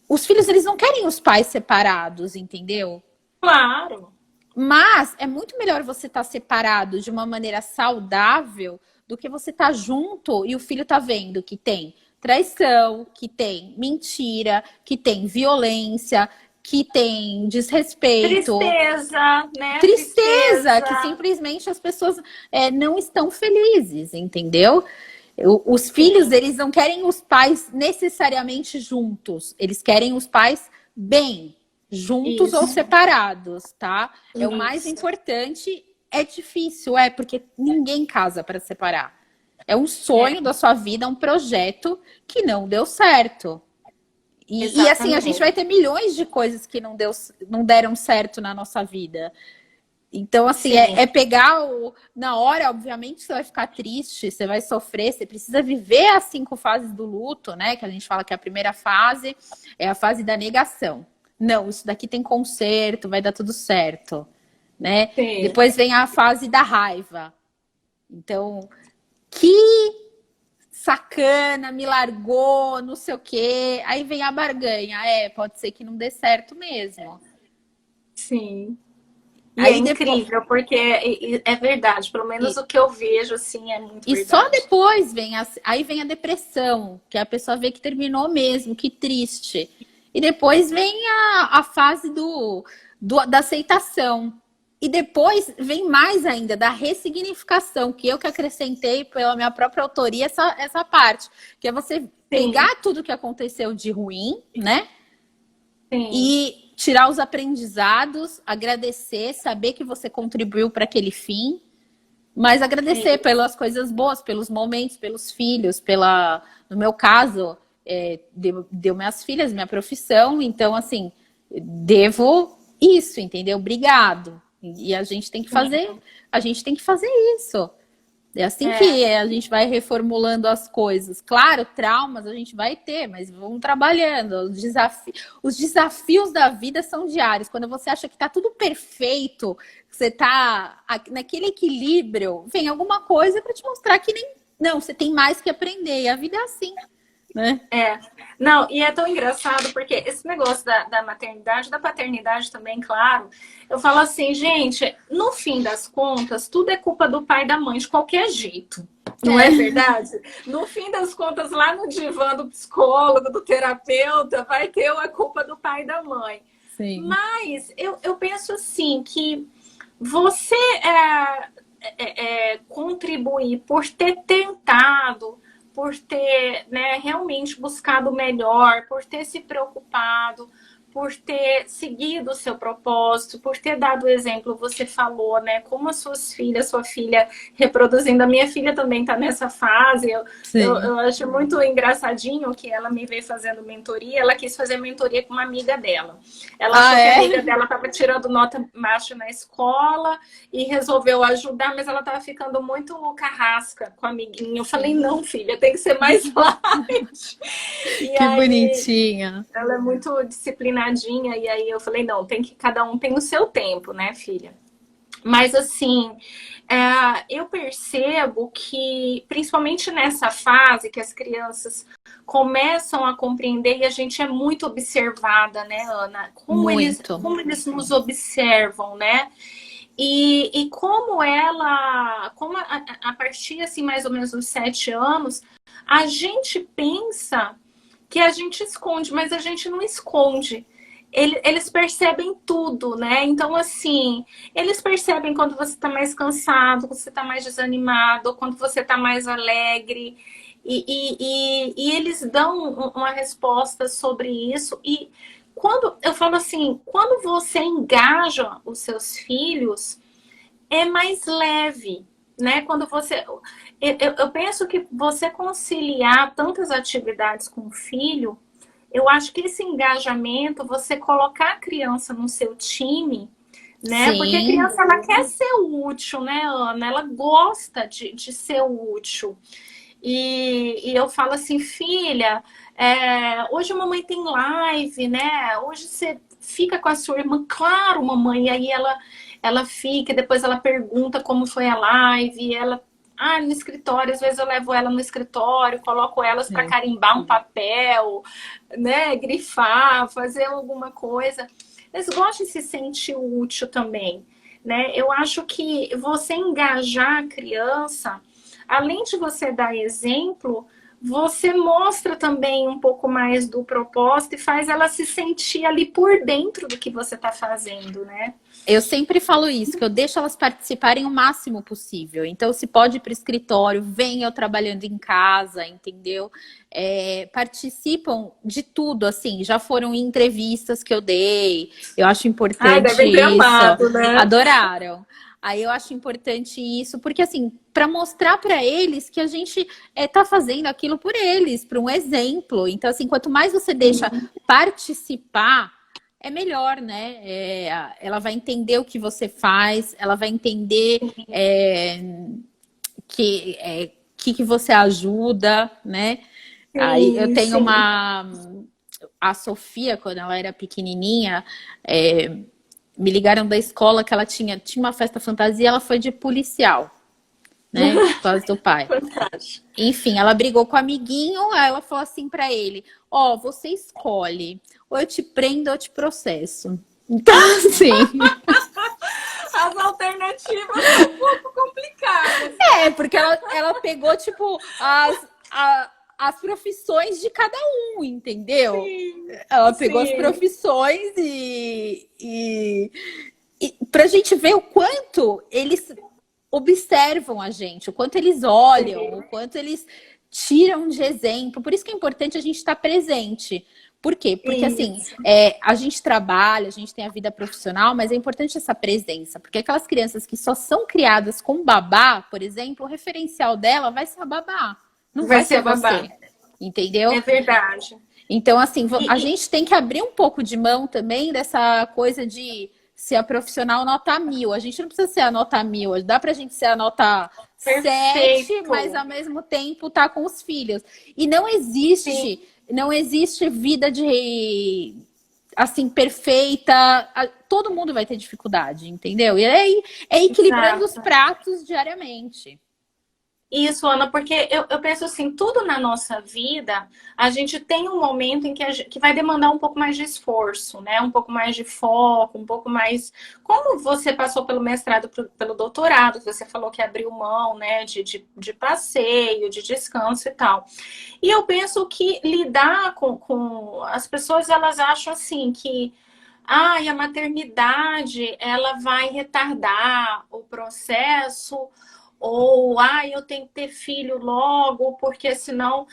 os filhos, eles não querem os pais separados, entendeu? claro. Mas é muito melhor você estar separado de uma maneira saudável do que você estar junto e o filho tá vendo que tem traição, que tem mentira, que tem violência, que tem desrespeito, Tristeza, né? tristeza, que Tristeza. simplesmente as pessoas não estão felizes, entendeu? Os filhos, Sim, eles não querem os pais necessariamente juntos, eles querem os pais bem, juntos ou isso, separados, tá? É o mais isso. importante. É difícil, porque ninguém casa para separar. É um É, sonho da sua vida, um projeto que não deu certo. E assim, a gente vai exatamente. ter milhões de coisas que não deram certo na nossa vida. Então, assim, Sim, pegar na hora, obviamente, você vai ficar triste, você vai sofrer, você precisa viver as 5 fases do luto, né? Que a gente fala que a primeira fase é a fase da negação. Não, isso daqui tem conserto, vai dar tudo certo, né? sim. Depois vem a fase da raiva. Então, que sacana, me largou, não sei o quê. Aí vem a barganha. Pode ser que não dê certo mesmo. Sim. E é Aí depois. incrível, porque é verdade, pelo menos o que eu vejo, assim, é muito E só verdade. depois aí vem a depressão, que a pessoa vê que terminou mesmo, que triste. E depois vem a fase da aceitação. E depois vem mais ainda da ressignificação, que eu que acrescentei pela minha própria autoria essa parte, que é você Sim, pegar tudo que aconteceu de ruim, né? sim, E tirar os aprendizados, agradecer, saber que você contribuiu para aquele fim, mas agradecer isso. pelas coisas boas, pelos momentos, pelos filhos, no meu caso, deu minhas filhas, minha profissão, então assim, devo isso, entendeu? Obrigado. E a gente tem que fazer isso. É assim É, que a gente vai reformulando as coisas. Claro, traumas a gente vai ter, mas vamos trabalhando. Os desafios da vida são diários. Quando você acha que está tudo perfeito, você está naquele equilíbrio, vem alguma coisa para te mostrar que nem. Não, você tem mais que aprender. E a vida é assim, né? é. Não, e é tão engraçado, porque esse negócio da maternidade, da paternidade também, claro, eu falo assim, gente, no fim das contas, tudo é culpa do pai e da mãe, de qualquer jeito. Não é É, verdade? No fim das contas, lá no divã do psicólogo, do terapeuta, vai ter a culpa do pai e da mãe. sim. Mas eu penso assim, que você contribuir por ter tentado, por ter, né, realmente buscado o melhor, por ter se preocupado, por ter seguido o seu propósito, por ter dado o exemplo, você falou, né, como as suas filhas, sua filha reproduzindo, a minha filha também está nessa fase, Sim. eu acho muito engraçadinho que ela me veio fazendo mentoria, ela quis fazer mentoria com uma amiga dela. Ela Ah, achou que a é? amiga dela estava tirando nota baixa na escola e resolveu ajudar, mas ela estava ficando muito carrasca com a amiguinha. Eu falei, não, filha, tem que ser mais light. E Que aí bonitinha. ela é muito apaixonadinha, e aí eu falei, não, tem que, cada um tem o seu tempo, né, filha? Mas assim, eu percebo que, principalmente nessa fase que as crianças começam a compreender, e a gente é muito observada, né, Ana? Muito. Como eles nos observam, né? E como a partir assim, mais ou menos dos 7 anos, a gente pensa que a gente esconde, mas a gente não esconde. Eles percebem tudo, né? Então, assim, eles percebem quando você está mais cansado, quando você está mais desanimado, quando você está mais alegre. E eles dão uma resposta sobre isso. E quando eu falo assim, quando você engaja os seus filhos, é mais leve, né? Quando você. Eu penso que você conciliar tantas atividades com o filho, eu acho que esse engajamento, você colocar a criança no seu time, né? Porque a Sim. criança, ela quer ser útil, né, Ana? Ela gosta de ser útil. E eu falo assim, filha, hoje a mamãe tem live, né? Hoje você fica com a sua irmã, claro, mamãe. E aí ela fica, depois ela pergunta como foi a live, ela. Ah, no escritório, às vezes eu levo ela no escritório, coloco elas para É. carimbar um papel, né? Grifar, fazer alguma coisa. Eles gostam de se sentir útil também, né? Eu acho que você engajar a criança, além de você dar exemplo, você mostra também um pouco mais do propósito e faz ela se sentir ali por dentro do que você está fazendo, né? Eu sempre falo isso, que eu deixo elas participarem o máximo possível. Então, se pode ir para o escritório, vem eu trabalhando em casa, entendeu? Participam de tudo, assim. Já foram em entrevistas que eu dei. Eu acho Ai, importante devem ter isso. amado, né? Adoraram. Aí eu acho importante isso, porque assim, para mostrar para eles que a gente tá fazendo aquilo por eles, para um exemplo. Então, assim, quanto mais você deixa participar, é melhor, né? Ela vai entender o que você faz, ela vai entender que você ajuda, né? Aí eu Sim, tenho sim. a Sofia, quando ela era pequenininha, me ligaram da escola que ela tinha uma festa fantasia, ela foi de policial, né? Por causa do pai. Fantástico. Enfim, ela brigou com o amiguinho, aí ela falou assim pra ele: ó, você escolhe, ou eu te prendo ou eu te processo. Então, assim, As alternativas são um pouco complicadas. porque ela pegou, tipo, as profissões de cada um, entendeu? Sim, Ela pegou as sim, profissões e pra gente ver o quanto eles observam a gente, o quanto eles olham, o sim. quanto eles tiram de exemplo. Por isso que é importante a gente estar presente. Por quê? Porque assim, Isso. a gente trabalha, a gente tem a vida profissional, mas é importante essa presença, porque aquelas crianças que só são criadas com babá, por exemplo, o referencial dela vai ser a babá, não Vai vai ser ser a babá. você, entendeu? É verdade. Então, assim, E, a e- gente tem que abrir um pouco de mão também dessa coisa de ser a profissional nota 1000. A gente não precisa ser a nota 1000, dá pra gente ser a nota 7, mas perfeito. ao mesmo tempo tá com os filhos. E Sim, não existe vida de assim perfeita. Todo mundo vai ter dificuldade, entendeu? E é equilibrando os exato. pratos diariamente. Isso, Ana, porque eu penso assim, tudo na nossa vida, a gente tem um momento em que, que vai demandar um pouco mais de esforço, né? Um pouco mais de foco, um pouco mais. Como você passou pelo mestrado, pelo doutorado, que você falou que abriu mão, né? De passeio, de descanso e tal. E eu penso que lidar com. As pessoas, elas acham assim que. A maternidade, ela vai retardar o processo, ou eu tenho que ter filho logo, porque senão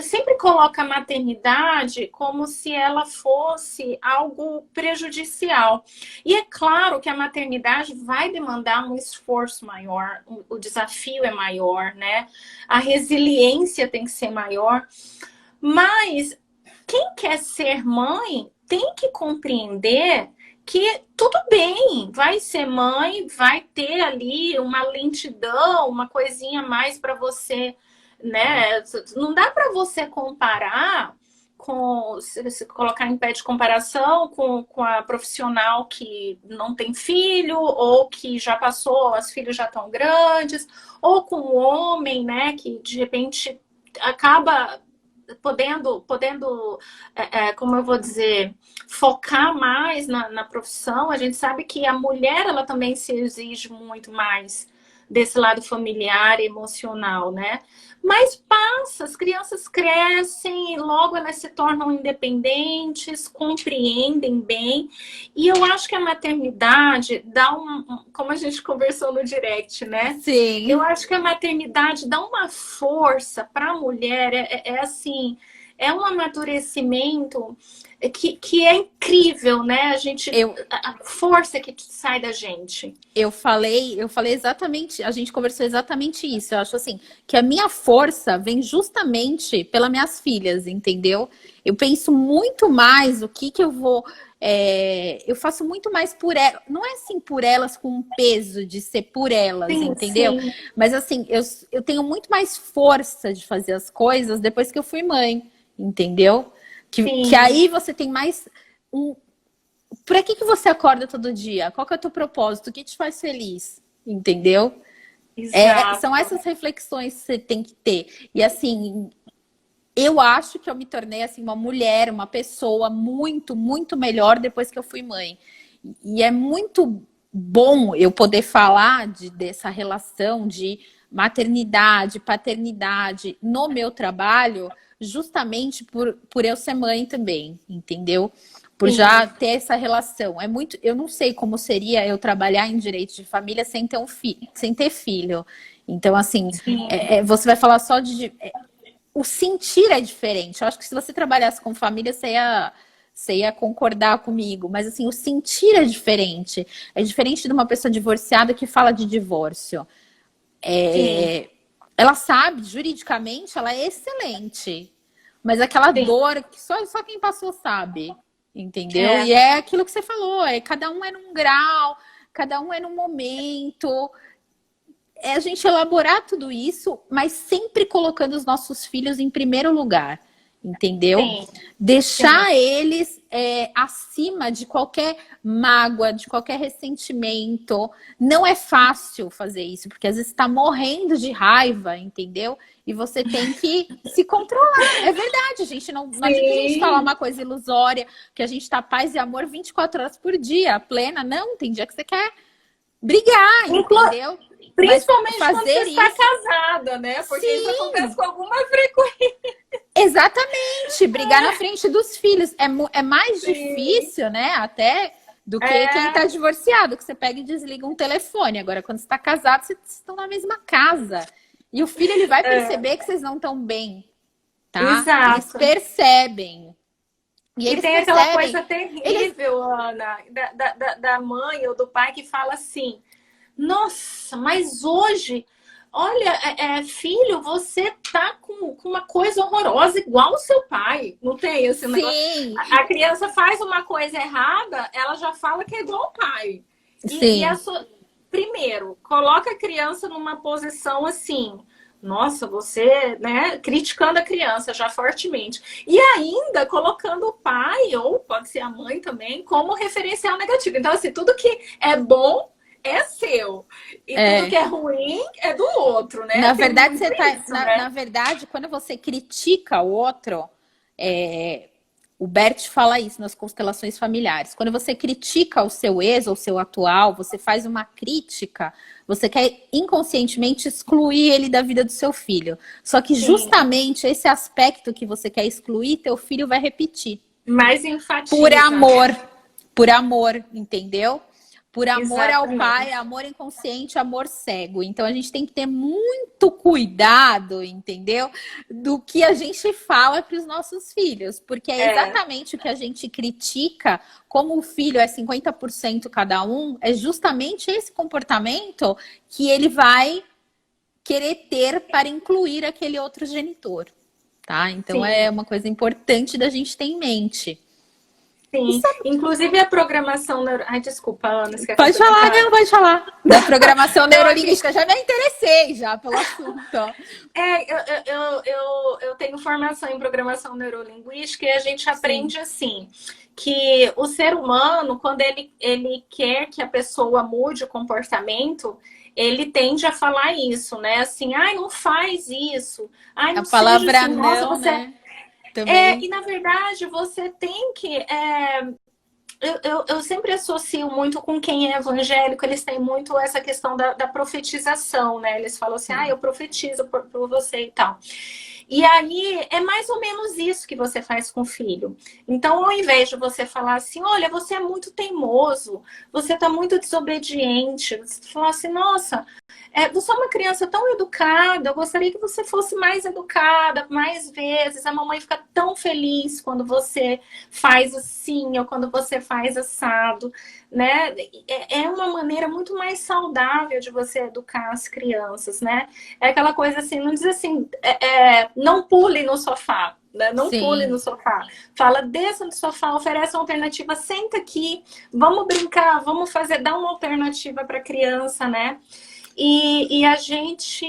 sempre coloca a maternidade como se ela fosse algo prejudicial. E é claro que a maternidade vai demandar um esforço maior, o desafio é maior, né? A resiliência tem que ser maior, mas quem quer ser mãe tem que compreender que tudo bem, vai ser mãe, vai ter ali uma lentidão, uma coisinha a mais para você, né? Não dá para você comparar se colocar em pé de comparação com a profissional que não tem filho, ou que já passou, os filhos já estão grandes, ou com o homem, né, que de repente acaba podendo como eu vou dizer, focar mais na profissão. A gente sabe que a mulher, ela também se exige muito mais desse lado familiar e emocional, né? Mas passa, as crianças crescem e logo elas se tornam independentes, compreendem bem. E eu acho que a maternidade dá como a gente conversou no direct, né? Eu Sim. acho que a maternidade dá uma força para a mulher, assim, é um amadurecimento que é incrível, né? Eu, A força que sai da gente. eu falei exatamente, a gente conversou exatamente isso. Eu acho assim, que a minha força vem justamente pelas minhas filhas, entendeu? Eu penso muito mais o que eu vou. Eu faço muito mais por elas. Não é assim por elas com um peso de ser por elas, Sim, entendeu? sim, Mas assim, eu tenho muito mais força de fazer as coisas depois que eu fui mãe, entendeu? Que sim, aí você tem mais um, para que você acorda todo dia? Qual que é o teu propósito? O que te faz feliz? Entendeu? São exato. essas reflexões que você tem que ter. E assim, eu acho que eu me tornei assim uma mulher, uma pessoa muito, muito melhor depois que eu fui mãe. E é muito bom eu poder falar dessa relação de maternidade, paternidade no meu trabalho, justamente por eu ser mãe também, entendeu? Por já Sim, ter essa relação. É muito, eu não sei como seria eu trabalhar em direito de família sem ter sem ter filho. Então, assim, sim, você vai falar só o sentir é diferente. Eu acho que se você trabalhasse com família, você ia concordar comigo. Mas assim, o sentir é diferente. É diferente de uma pessoa divorciada que fala de divórcio. sim, Ela sabe, juridicamente, ela é excelente. Mas aquela sim. dor que só quem passou sabe. Entendeu? É, E é aquilo que você falou, cada um é num grau, cada um é num momento. É a gente elaborar tudo isso, mas sempre colocando os nossos filhos em primeiro lugar, entendeu? sim, sim. Deixar eles acima de qualquer mágoa, de qualquer ressentimento. Não é fácil fazer isso, porque às vezes está morrendo de raiva, entendeu? E você tem que se controlar. É verdade, a gente não adianta a gente falar Sim. uma coisa ilusória, que a gente está paz e amor 24 horas por dia, plena. Não, tem dia que você quer brigar, Inclu- entendeu? Mas Principalmente quando você fazer está isso, casada, né? Porque isso acontece sim, com alguma frequência. exatamente. Brigar na frente dos filhos é mais Sim. difícil, né? Até do que quem tá É, divorciado, que você pega e desliga um telefone. Agora, quando você tá casado, vocês estão na mesma casa. E o filho, ele vai é, perceber que vocês não estão bem, tá? Eles exato. percebem. E E eles tem aquela percebem. coisa Eles. terrível, Ana, da mãe ou do pai que fala assim: nossa, mas hoje, olha, filho, você tá com uma coisa horrorosa igual o seu pai. Não tem esse negócio? Sim, A criança faz uma coisa errada, ela já fala que é igual o pai. E sim, primeiro, coloca a criança numa posição assim. Nossa, você, né, criticando a criança já fortemente. E ainda colocando o pai, ou pode ser a mãe também, como referencial negativo. Então, assim, tudo que é bom é seu. E tudo que é. é ruim é do outro, né? Na Tem verdade, muito você tá. isso, Na né? verdade, quando você critica o outro, o Bert fala isso nas constelações familiares. Quando você critica o seu ex ou o seu atual, você faz uma crítica, você quer inconscientemente excluir ele da vida do seu filho. Só que Sim. justamente esse aspecto que você quer excluir, teu filho vai repetir. Mais Por enfatiza, né? amor, por amor, entendeu? Por amor ao pai, Exatamente. amor inconsciente, amor cego. Então a gente tem que ter muito cuidado, entendeu? Do que a gente fala para os nossos filhos, porque é É, exatamente o que a gente critica, como o filho é 50% cada um, é justamente esse comportamento que ele vai querer ter para incluir aquele outro genitor, tá? Então é sim. uma coisa importante da gente ter em mente. Sim. Inclusive a programação neuro... Ai, desculpa, Ana, você quer Pode falar, complementar? não, pode falar. Da programação Não, assim, neurolinguística, já me interessei já pelo assunto. eu tenho formação em programação neurolinguística e a gente Sim. aprende assim, que o ser humano, quando ele quer que a pessoa mude o comportamento, ele tende a falar isso, né? Assim, ai, não faz isso, ai, A não seja palavra assim, nossa, não, você... né? Também. E na verdade, você tem que... eu sempre associo muito com quem é evangélico, eles têm muito essa questão da profetização, né? Eles falam assim, ah, Sim. eu profetizo por você e tal. E aí é mais ou menos isso que você faz com o filho. Então, ao invés de você falar assim, olha, você é muito teimoso, você está muito desobediente, você falar assim, nossa, você é uma criança tão educada, eu gostaria que você fosse mais educada, mais vezes. A mamãe fica tão feliz quando você faz assim, ou quando você faz assado, né? É uma maneira muito mais saudável de você educar as crianças, né? É aquela coisa assim, não diz assim, não pule no sofá, né? Não pule no Sim. sofá. Fala, desça no sofá, oferece uma alternativa, senta aqui, vamos brincar, vamos fazer, dar uma alternativa para a criança, né? E a gente.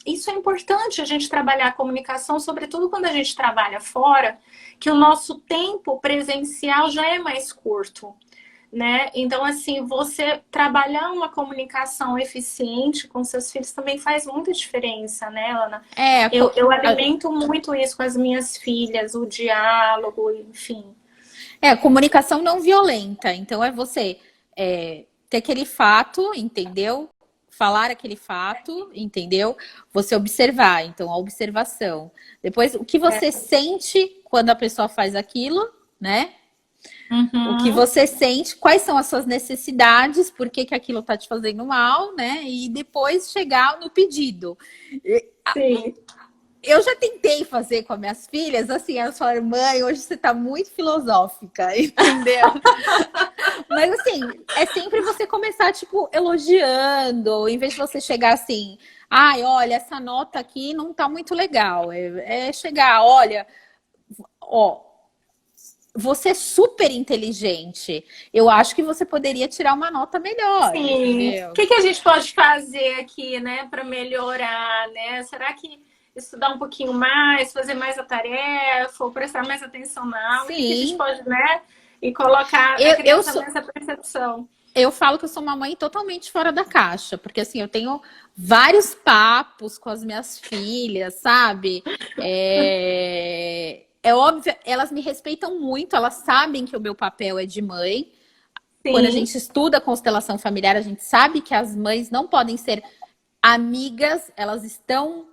Isso é importante a gente trabalhar a comunicação, sobretudo quando a gente trabalha fora, que o nosso tempo presencial já é mais curto, né? Então, assim, você trabalhar uma comunicação eficiente com seus filhos também faz muita diferença, né, Ana? É, Eu alimento muito isso com as minhas filhas, o diálogo, enfim. a comunicação não violenta. Então, é você ter aquele fato, entendeu? Falar aquele fato, entendeu? Você observar. Então, a observação. Depois, o que você sente quando a pessoa faz aquilo, né? O que Uhum. você sente, quais são as suas necessidades, por que que aquilo está te fazendo mal, né? E depois chegar no pedido. Sim. Eu já tentei fazer com as minhas filhas, assim, elas falaram, mãe, hoje você tá muito filosófica, entendeu? Mas assim, é sempre você começar, tipo, elogiando, em vez de você chegar assim, ai, olha, essa nota aqui não tá muito legal. É chegar, olha, ó, você é super inteligente. Eu acho que você poderia tirar uma nota melhor, Sim. O entendeu? que a gente pode fazer aqui, né, para melhorar, né? Será que estudar um pouquinho mais, fazer mais a tarefa, ou prestar mais atenção na aula? O que a gente Sim, pode, né? E colocar a eu criança sou, nessa percepção. eu falo que eu sou uma mãe totalmente fora da caixa, porque assim, eu tenho vários papos com as minhas filhas, sabe? É óbvio, elas me respeitam muito, elas sabem que o meu papel é de mãe. Quando a Sim, gente estuda constelação familiar, a gente sabe que as mães não podem ser amigas, elas estão,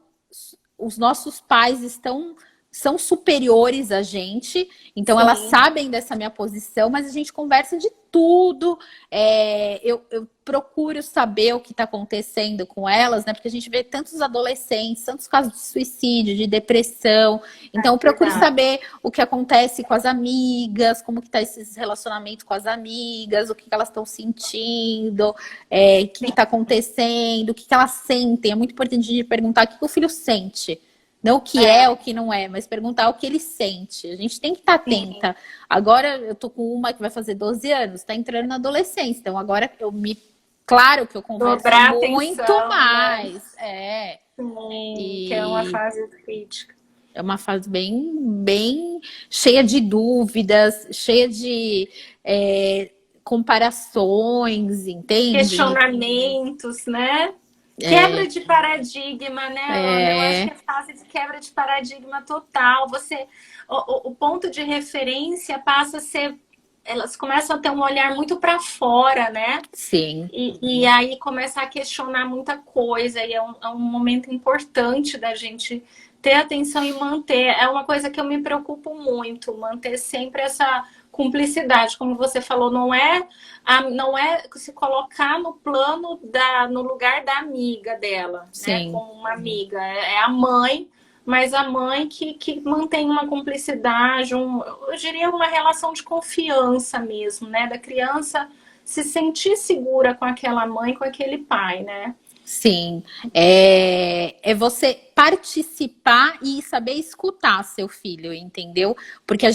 os nossos pais estão são superiores a gente, então elas sim. sabem dessa minha posição, mas a gente conversa de tudo. Eu procuro saber o que está acontecendo com elas, né? Porque a gente vê tantos adolescentes, tantos casos de suicídio, de depressão. Então eu É procuro verdade. saber o que acontece com as amigas, como que tá esse relacionamento com as amigas, o que elas estão sentindo, o que está acontecendo, o que elas sentem. É muito importante de perguntar o que o filho sente. Não o que é, É, o que não é, mas perguntar o que ele sente. A gente tem que estar sim. atenta. Agora eu tô com uma que vai fazer 12 anos, tá entrando na adolescência. Então agora eu me. Claro que eu converso Dobrar a muito atenção, né? mais. Sim, que é uma E fase crítica. é uma fase bem cheia de dúvidas, cheia de comparações, entende? Questionamentos, né? Quebra É, de paradigma, né, Ana? Eu acho que é é, fase de quebra de paradigma total. O ponto de referência passa a ser, elas começam a ter um olhar muito para fora, né? sim, E aí começa a questionar muita coisa, e é um momento importante da gente ter atenção e manter. É uma coisa que eu me preocupo muito, manter sempre essa cumplicidade, como você falou, não é se colocar no plano no lugar da amiga dela, né? sim. Como uma amiga. É a mãe, mas a mãe que mantém uma cumplicidade, eu diria uma relação de confiança mesmo, né? Da criança se sentir segura com aquela mãe, com aquele pai, né? Sim, é você participar e saber escutar seu filho, entendeu? Porque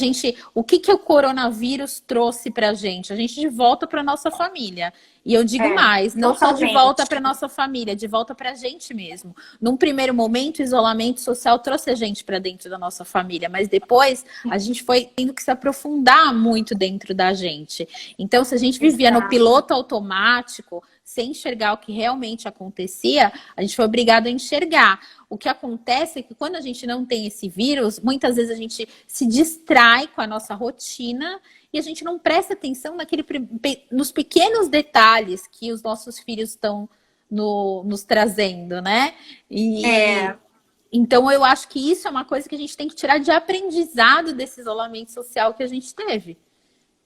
o que que o coronavírus trouxe pra gente? A gente de volta para nossa família. E eu digo É, mais, não só de volta totalmente. para nossa família, de volta para a gente mesmo. Num primeiro momento, o isolamento social trouxe a gente para dentro da nossa família, mas depois a gente foi tendo que se aprofundar muito dentro da gente. Então, se a gente vivia no Exato. piloto automático, sem enxergar o que realmente acontecia, a gente foi obrigado a enxergar. O que acontece é que quando a gente não tem esse vírus, muitas vezes a gente se distrai com a nossa rotina e a gente não presta atenção nos pequenos detalhes que os nossos filhos estão nos trazendo, né? É, Então eu acho que isso é uma coisa que a gente tem que tirar de aprendizado desse isolamento social que a gente teve,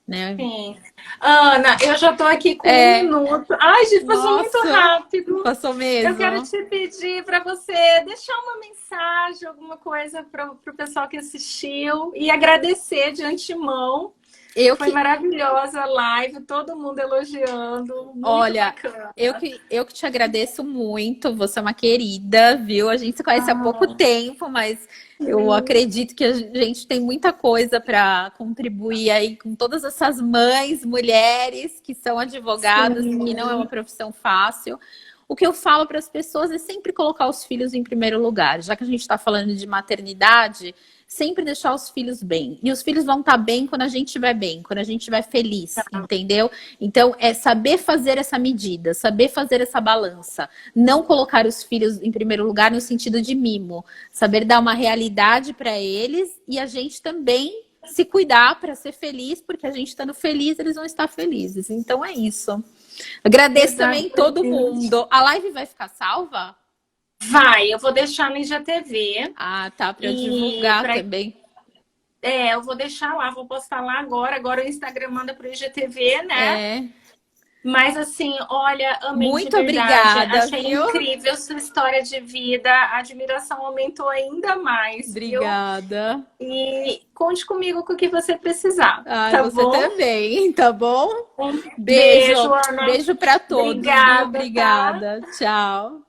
né? sim. Ana, eu já tô aqui com um É, minuto. Ai, gente, passou muito nossa, rápido. passou Eu quero mesmo. te pedir para você deixar uma mensagem, alguma coisa para o pessoal que assistiu e agradecer de antemão. Eu Foi que, maravilhosa a live, todo mundo elogiando, muito olha, bacana. eu que te agradeço muito. Você é uma querida, viu? A gente se conhece há pouco Ah, tempo, mas eu acredito que a gente tem muita coisa para contribuir aí com todas essas mães, mulheres que são advogadas, que não é uma sim. profissão fácil. O que eu falo para as pessoas é sempre colocar os filhos em primeiro lugar. Já que a gente está falando de maternidade, sempre deixar os filhos bem. E os filhos vão estar bem quando a gente estiver bem, quando a gente estiver feliz, entendeu? Então, é saber fazer essa medida, saber fazer essa balança. Não colocar os filhos em primeiro lugar no sentido de mimo. Saber dar uma realidade para eles e a gente também se cuidar para ser feliz, porque a gente estando feliz, eles vão estar felizes. Então, é isso. Agradeço também todo Exatamente. mundo. A live vai ficar salva? Vai, eu vou deixar no IGTV Ah, tá, para eu e divulgar pra, também. eu vou deixar lá, vou postar lá agora. Agora o Instagram manda para o IGTV, né? É, Mas assim, olha, amei de muito verdade. obrigada, Achei viu? incrível sua história de vida. A admiração aumentou ainda mais, viu? Obrigada. E conte comigo com o que você precisar, Ai, tá você bom? também, tá bom? Um Beijo, beijo, Ana. beijo para todos, viu? Obrigada, tá? Obrigada. Tchau.